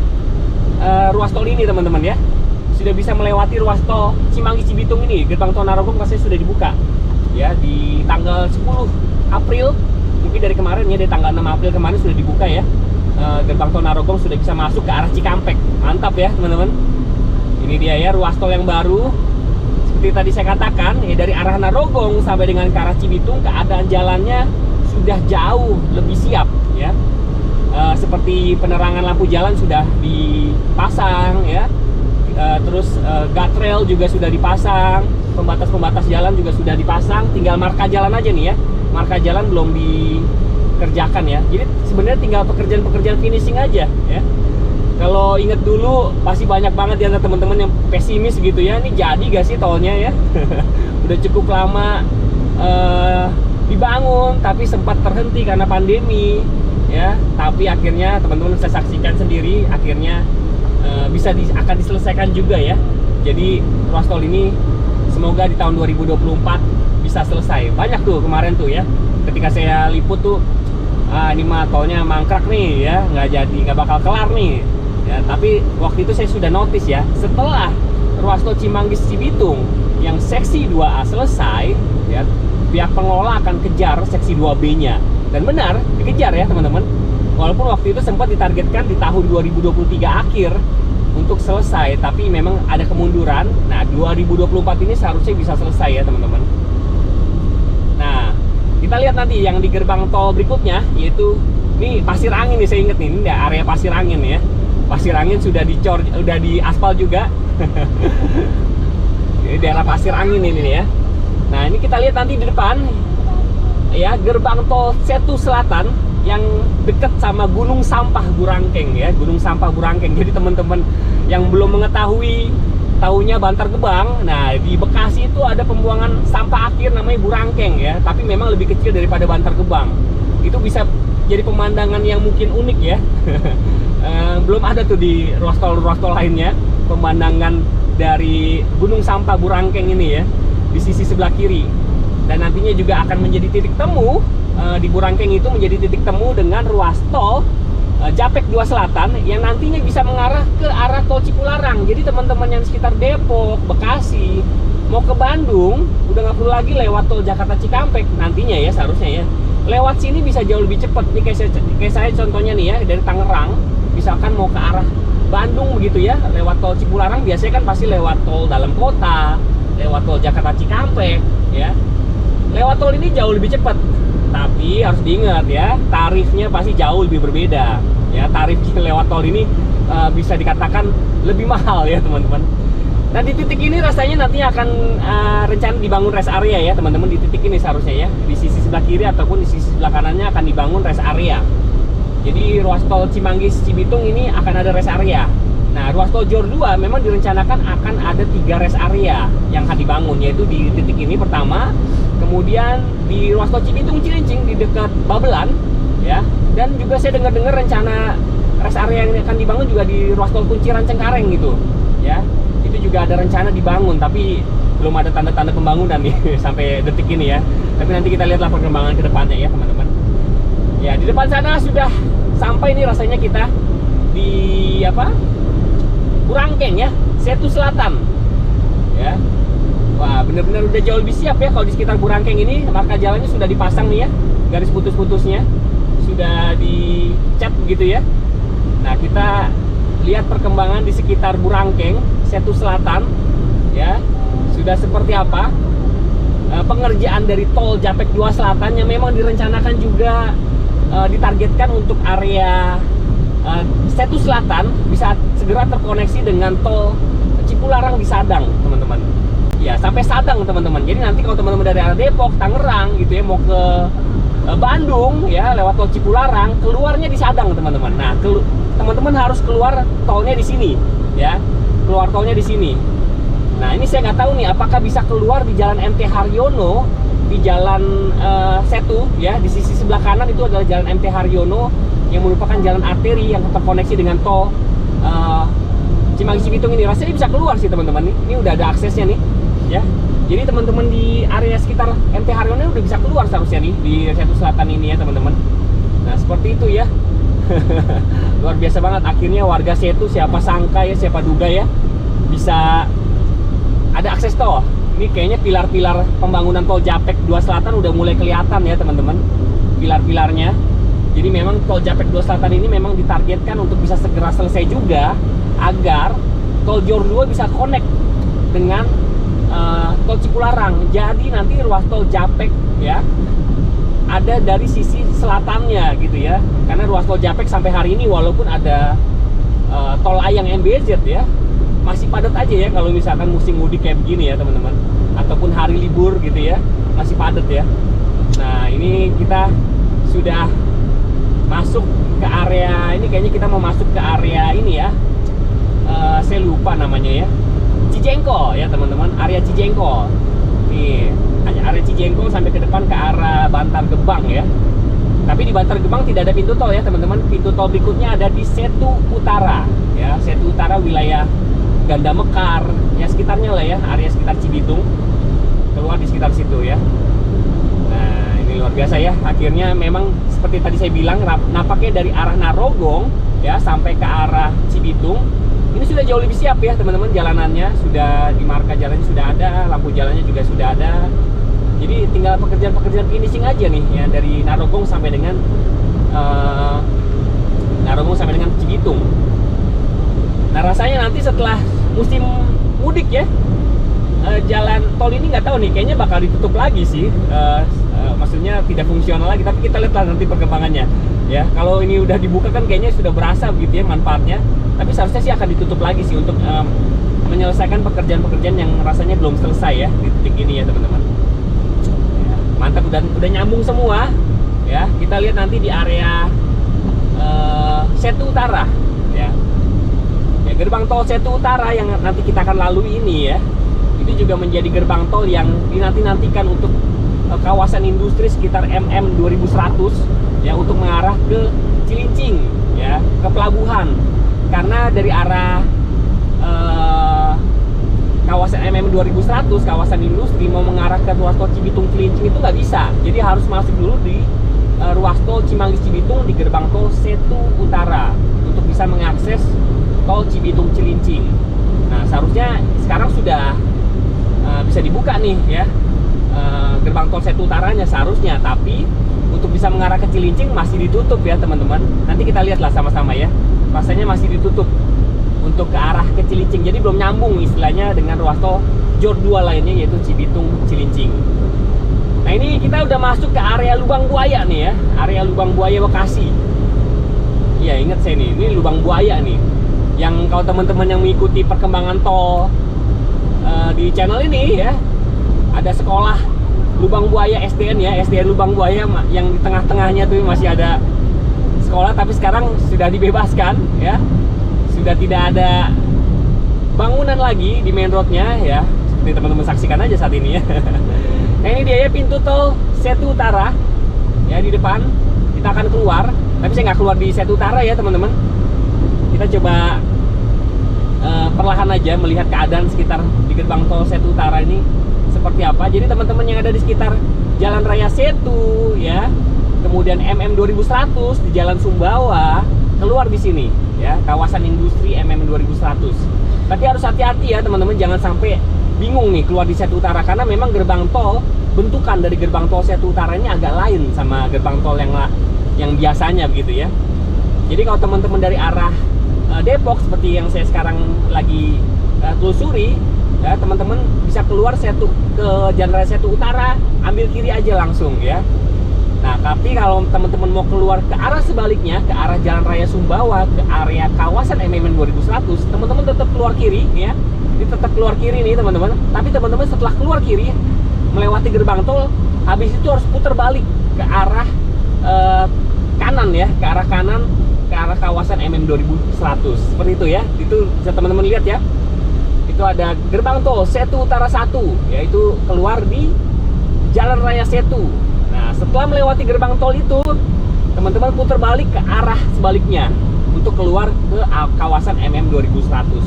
ruas tol ini teman-teman ya. Sudah bisa melewati ruas tol Cimanggis Cibitung ini. Gerbang tol Narogong pasti sudah dibuka ya di tanggal 10 April. Mungkin dari kemarin ya, dari tanggal 6 April kemarin sudah dibuka ya. Gerbang tol Narogong sudah bisa masuk ke arah Cikampek. Mantap ya teman-teman. Ini dia ya ruas tol yang baru. Seperti tadi saya katakan ya, dari arah Narogong sampai dengan ke arah Cibitung keadaan jalannya sudah jauh lebih siap ya. Seperti penerangan lampu jalan sudah dipasang ya. Terus guardrail juga sudah dipasang, pembatas-pembatas jalan juga sudah dipasang, tinggal marka jalan aja nih ya. Marka jalan belum dikerjakan ya. Jadi sebenarnya tinggal pekerjaan-pekerjaan finishing aja ya. Kalau inget dulu pasti banyak banget di antara teman-teman yang pesimis gitu ya, ini jadi gak sih tolnya ya? Udah cukup lama dibangun tapi sempat terhenti karena pandemi ya. Tapi akhirnya teman-teman bisa saksikan sendiri, akhirnya akan diselesaikan juga ya. Jadi ruas tol ini semoga di tahun 2024 bisa selesai. Banyak tuh kemarin tuh ya, ketika saya liput tuh ini mah tolnya mangkrak nih ya, nggak bakal kelar nih ya. Tapi waktu itu saya sudah notice ya, setelah ruas tol Cimanggis Cibitung yang seksi 2A selesai ya, pihak pengelola akan kejar seksi 2B nya. Dan benar dikejar ya teman-teman. Walaupun waktu itu sempat ditargetkan di tahun 2023 akhir untuk selesai, tapi memang ada kemunduran. Nah 2024 ini seharusnya bisa selesai ya teman-teman. Nah kita lihat nanti yang di gerbang tol berikutnya, yaitu ini Pasir Angin nih, saya inget nih, ini area Pasir Angin ya. Pasir Angin sudah dicor, udah diaspal juga. Ini daerah Pasir Angin ini nih ya. Nah ini kita lihat nanti di depan ya, gerbang tol Setu Selatan yang dekat sama Gunung Sampah Burangkeng ya, Gunung Sampah Burangkeng. Jadi teman-teman yang belum mengetahui, taunya Bantar Gebang. Nah, di Bekasi itu ada pembuangan sampah akhir namanya Burangkeng ya, tapi memang lebih kecil daripada Bantar Gebang. Itu bisa jadi pemandangan yang mungkin unik ya. Belum ada tuh di ruas tol lainnya pemandangan dari Gunung Sampah Burangkeng ini ya, di sisi sebelah kiri. Dan nantinya juga akan menjadi titik temu di Burangkeng itu, menjadi titik temu dengan ruas tol Japek 2 Selatan yang nantinya bisa mengarah ke arah tol Cipularang. Jadi teman-teman yang sekitar Depok, Bekasi mau ke Bandung udah nggak perlu lagi lewat tol Jakarta Cikampek nantinya ya, seharusnya ya. Lewat sini bisa jauh lebih cepat. Nih kayak saya contohnya nih ya, dari Tangerang misalkan mau ke arah Bandung begitu ya, lewat tol Cipularang biasanya kan pasti lewat tol dalam kota, lewat tol Jakarta Cikampek ya. Lewat tol ini jauh lebih cepat, tapi harus diingat ya, tarifnya pasti jauh lebih berbeda ya. Tarif lewat tol ini bisa dikatakan lebih mahal ya teman-teman. Nah, di titik ini rasanya nantinya akan rencana dibangun rest area ya teman-teman. Di titik ini seharusnya ya, di sisi sebelah kiri ataupun di sisi sebelah kanannya akan dibangun rest area. Jadi ruas tol Cimanggis Cibitung ini akan ada rest area. Nah, ruas tol Jor 2 memang direncanakan akan ada 3 rest area yang akan dibangun, yaitu di titik ini pertama, kemudian di ruas tol Cibitung Cilincing di dekat Babelan ya, dan juga saya dengar-dengar rencana rest area yang akan dibangun juga di ruas tol Kunciran Cengkareng gitu ya. Itu juga ada rencana dibangun, tapi belum ada tanda-tanda pembangunan nih sampai detik ini ya. Tapi nanti kita lihatlah perkembangan ke depannya ya teman-teman. Ya, di depan sana sudah sampai nih rasanya kita di Burangkeng ya, Setu Selatan ya. Wah, bener-bener udah jauh lebih siap ya kalau di sekitar Burangkeng ini. Marka jalannya sudah dipasang nih ya, garis putus-putusnya sudah dicat begitu ya. Nah, kita lihat perkembangan di sekitar Burangkeng, Setu Selatan ya, sudah seperti apa pengerjaan dari tol Japek 2 Selatan yang memang direncanakan juga ditargetkan untuk area Setu Selatan bisa segera terkoneksi dengan tol Cipularang di Sadang teman-teman ya, sampai Sadang teman-teman. Jadi nanti kalau teman-teman dari arah Depok, Tangerang gitu ya, mau ke Bandung ya lewat tol Cipularang, keluarnya di Sadang teman-teman. Nah, teman-teman harus keluar tolnya di sini ya, keluar tolnya di sini. Nah, ini saya nggak tahu nih apakah bisa keluar di Jalan MT Haryono, di Jalan Setu ya, di sisi sebelah kanan itu adalah Jalan MT Haryono yang merupakan jalan arteri yang terkoneksi dengan tol Cimanggis Cibitung ini. Rasanya bisa keluar sih teman-teman. Ini udah ada aksesnya nih ya. Jadi teman-teman di area sekitar MT Haryono udah bisa keluar seharusnya nih di Setu Selatan ini ya teman-teman. Nah, seperti itu ya. Luar biasa banget, akhirnya warga Setu, siapa sangka ya, siapa duga ya, bisa ada akses tol. Ini kayaknya pilar-pilar pembangunan tol Japek 2 Selatan udah mulai kelihatan ya teman-teman, pilar-pilarnya. Jadi memang tol Japek 2 Selatan ini memang ditargetkan untuk bisa segera selesai juga, agar tol Jor 2 bisa connect dengan tol Cipularang. Jadi nanti ruas tol Japek ya ada dari sisi selatannya gitu ya. Karena ruas tol Japek sampai hari ini walaupun ada tol layang MBZ ya, masih padat aja ya kalau misalkan musim mudik kayak begini ya teman-teman, ataupun hari libur gitu ya, masih padat ya. Nah, ini kita sudah masuk ke area ini, kayaknya kita mau masuk ke area ini ya, saya lupa namanya ya, Cijengkol ya teman-teman, area Cijengkol nih, area Cijengkol sampai ke depan ke arah Bantar Gebang ya. Tapi di Bantar Gebang tidak ada pintu tol ya teman-teman. Pintu tol berikutnya ada di Setu Utara ya, Setu Utara wilayah Ganda Mekar ya, sekitarnya lah ya, area sekitar Cibitung, keluar di sekitar situ ya. Nah, ini luar biasa ya, akhirnya memang seperti tadi saya bilang, nampaknya dari arah Narogong ya sampai ke arah Cibitung ini sudah jauh lebih siap ya teman-teman. Jalanannya sudah, di marka jalannya sudah ada, lampu jalannya juga sudah ada. Jadi tinggal pekerjaan-pekerjaan finishing aja nih ya, dari Narogong sampai dengan Cibitung. Nah, rasanya nanti setelah musim mudik ya, jalan tol ini nggak tahu nih, kayaknya bakal ditutup lagi sih. Maksudnya tidak fungsional lagi, tapi kita lihatlah nanti perkembangannya ya. Kalau ini udah dibuka kan kayaknya sudah berasa begitu ya manfaatnya, tapi seharusnya sih akan ditutup lagi sih untuk menyelesaikan pekerjaan-pekerjaan yang rasanya belum selesai ya di titik ini ya teman-teman. Ya, mantap, udah nyambung semua ya. Kita lihat nanti di area Setu Utara, ya. Ya, gerbang tol Setu Utara yang nanti kita akan lalui ini ya, itu juga menjadi gerbang tol yang dinanti-nantikan untuk kawasan industri sekitar MM 2100 ya, untuk mengarah ke Cilincing ya, ke pelabuhan. Karena dari arah kawasan MM 2100, kawasan industri, mau mengarah ke ruas tol Cibitung Cilincing itu nggak bisa. Jadi harus masuk dulu di ruas tol Cimanggis Cibitung di gerbang tol Setu Utara untuk bisa mengakses tol Cibitung Cilincing. Nah, seharusnya sekarang sudah bisa dibuka nih ya, gerbang tol Setu Utaranya seharusnya, tapi untuk bisa mengarah ke Cilincing masih ditutup ya teman-teman. Nanti kita lihatlah sama-sama ya, rasanya masih ditutup untuk ke arah ke Cilincing, jadi belum nyambung istilahnya dengan ruas tol Jor 2 lainnya, yaitu Cibitung Cilincing. Nah, ini kita udah masuk ke area Lubang Buaya nih ya, area Lubang Buaya Bekasi. Iya, ingat saya nih, ini Lubang Buaya nih, yang kalau teman-teman yang mengikuti perkembangan tol di channel ini ya, ada sekolah Lubang Buaya SDN ya, SDN Lubang Buaya, yang di tengah-tengahnya tuh masih ada sekolah, tapi sekarang sudah dibebaskan ya, sudah tidak ada bangunan lagi di main roadnya ya, seperti teman-teman saksikan aja saat ini ya. Nah, ini dia ya pintu tol Setu Utara ya, di depan kita akan keluar, tapi saya nggak keluar di Setu Utara ya teman-teman. Kita coba perlahan aja melihat keadaan sekitar di gerbang tol Setu Utara ini seperti apa. Jadi teman-teman yang ada di sekitar Jalan Raya Setu ya, kemudian MM 2100 di Jalan Sumbawa, keluar di sini ya, kawasan industri MM 2100. Tapi harus hati-hati ya teman-teman, jangan sampai bingung nih keluar di Setu Utara, karena memang gerbang tol, bentukan dari gerbang tol Setu Utara ini agak lain sama gerbang tol yang biasanya begitu ya. Jadi kalau teman-teman dari arah Depok seperti yang saya sekarang lagi telusuri ya, teman-teman bisa keluar ke Jalan Raya Setu Utara, ambil kiri aja langsung ya. Nah, tapi kalau teman-teman mau keluar ke arah sebaliknya, ke arah Jalan Raya Sumbawa, ke area kawasan MM 2100, teman-teman tetap keluar kiri ya. Ini tetap keluar kiri nih teman-teman. Tapi teman-teman setelah keluar kiri, melewati gerbang tol, habis itu harus putar balik ke arah kanan ya, ke arah kanan, ke arah kawasan MM 2100. Seperti itu ya. Itu bisa teman-teman lihat ya. Itu ada gerbang tol Setu Utara 1, yaitu keluar di Jalan Raya Setu. Nah, setelah melewati gerbang tol itu, teman-teman putar balik ke arah sebaliknya untuk keluar ke kawasan MM 2100.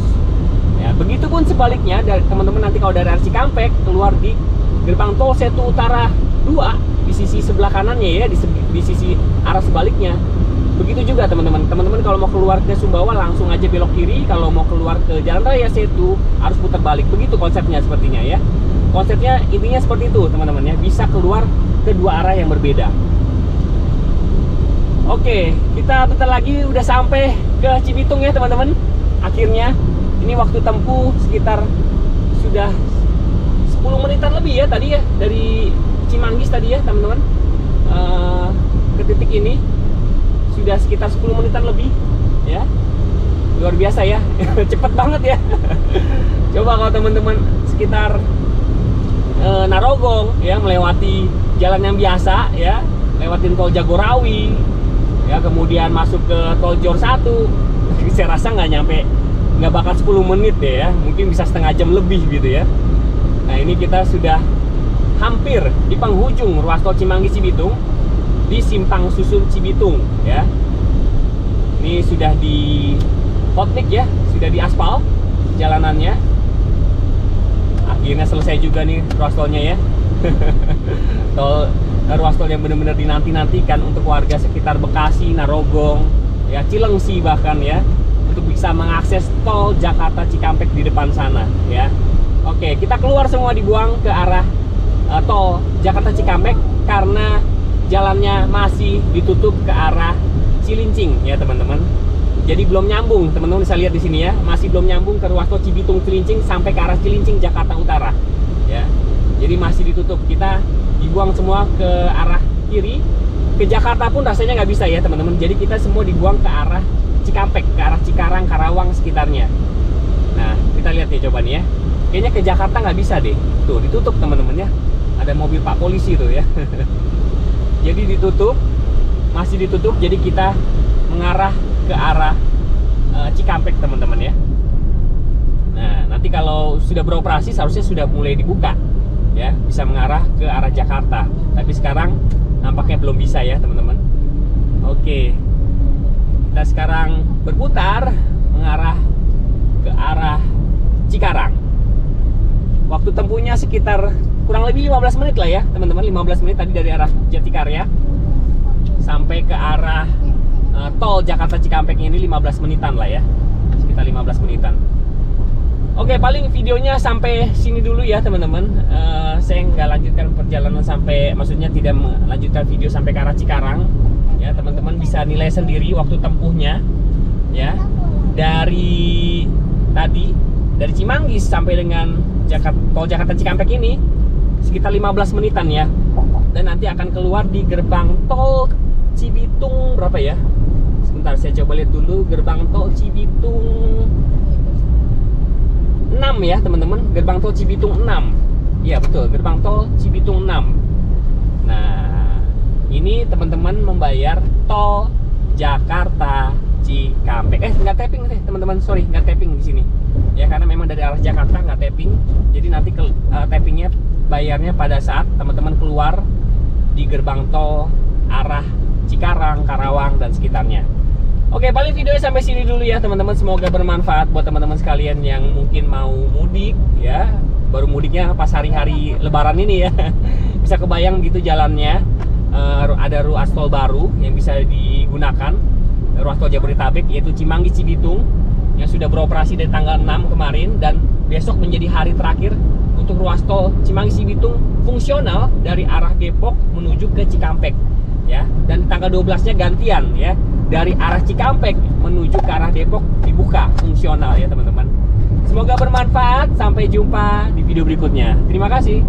Ya, begitupun sebaliknya, teman-teman nanti kalau dari arah Cikampek keluar di gerbang tol Setu Utara 2 di sisi sebelah kanannya ya, di sisi arah sebaliknya. Begitu juga teman-teman. Teman-teman kalau mau keluar ke Sumbawa langsung aja belok kiri, kalau mau keluar ke Jalan Raya Setu harus putar balik. Begitu konsepnya sepertinya ya. Konsepnya intinya seperti itu teman-teman ya, bisa keluar kedua arah yang berbeda. Oke, kita bentar lagi udah sampai ke Cibitung ya teman-teman. Akhirnya, ini waktu tempuh sekitar sudah 10 menitan lebih ya tadi ya, dari Cimanggis tadi ya teman-teman, ke titik ini sudah sekitar 10 menitan lebih ya. Luar biasa ya. Cepet banget ya. Coba kalau teman-teman sekitar Narogong ya, melewati jalan yang biasa ya, lewatin tol Jagorawi ya, kemudian masuk ke tol Jor 1, saya rasa nggak bakal 10 menit deh ya, mungkin bisa setengah jam lebih gitu ya. Nah, ini kita sudah hampir di penghujung ruas tol Cimanggis Cibitung, di Simpang Susun Cibitung ya. Ini sudah di hotmix ya, sudah di aspal jalanannya. Akhirnya selesai juga nih ruas tolnya ya. Ruas tol yang benar-benar dinanti-nantikan untuk warga sekitar Bekasi, Narogong, ya Cilengsi bahkan ya, untuk bisa mengakses tol Jakarta Cikampek di depan sana ya. Oke, kita keluar semua, dibuang ke arah tol Jakarta Cikampek karena jalannya masih ditutup ke arah Cilincing ya teman-teman. Jadi belum nyambung, teman-teman bisa lihat di sini ya, masih belum nyambung ke ruas tol Cibitung Cilincing sampai ke arah Cilincing Jakarta Utara ya. Jadi masih ditutup, kita dibuang semua ke arah kiri. Ke Jakarta pun rasanya nggak bisa ya teman-teman. Jadi kita semua dibuang ke arah Cikampek, ke arah Cikarang, Karawang sekitarnya. Nah, kita lihat nih coba nih ya. Kayaknya ke Jakarta nggak bisa deh. Tuh ditutup teman-teman ya. Ada mobil Pak Polisi tuh ya. Jadi ditutup. masih ditutup, jadi kita mengarah ke arah Cikampek teman-teman ya. Nah, nanti kalau sudah beroperasi seharusnya sudah mulai dibuka ya, bisa mengarah ke arah Jakarta. Tapi sekarang nampaknya belum bisa ya teman-teman. Oke, kita sekarang berputar mengarah ke arah Cikarang. Waktu tempuhnya sekitar kurang lebih 15 menit lah ya teman-teman. 15 menit tadi dari arah Jatikarya sampai ke arah tol Jakarta Cikampek ini 15 menitan lah ya, sekitar 15 menitan. Oke, paling videonya sampai sini dulu ya teman-teman. Saya nggak lanjutkan perjalanan sampai, maksudnya tidak melanjutkan video sampai ke arah Cikarang ya. Teman-teman bisa nilai sendiri waktu tempuhnya ya, dari Cimanggis sampai dengan tol Jakarta Cikampek ini sekitar 15 menitan ya. Dan nanti akan keluar di gerbang tol Cibitung berapa ya? Sebentar, saya coba lihat dulu. Gerbang tol Cibitung 6 ya teman-teman, gerbang tol Cibitung 6. Iya betul, gerbang tol Cibitung 6. Nah, ini teman-teman membayar tol Jakarta Cikampek. Nggak tapping sih teman-teman, sorry, nggak tapping di sini. Ya karena memang dari arah Jakarta nggak tapping. Jadi nanti tappingnya bayarnya pada saat teman-teman keluar di gerbang tol arah Cikarang, Karawang dan sekitarnya. Oke, paling videonya sampai sini dulu ya teman-teman. Semoga bermanfaat buat teman-teman sekalian yang mungkin mau mudik ya. Baru mudiknya pas hari-hari Lebaran ini ya. Bisa kebayang gitu jalannya. Ada ruas tol baru yang bisa digunakan, ruas tol Jabodetabek, yaitu Cimanggis Cibitung, yang sudah beroperasi dari tanggal 6 kemarin. Dan besok menjadi hari terakhir untuk ruas tol Cimanggis Cibitung fungsional dari arah Depok menuju ke Cikampek ya. Dan tanggal 12-nya gantian ya, dari arah Cikampek menuju ke arah Depok dibuka fungsional ya teman-teman. Semoga bermanfaat. Sampai jumpa di video berikutnya. Terima kasih.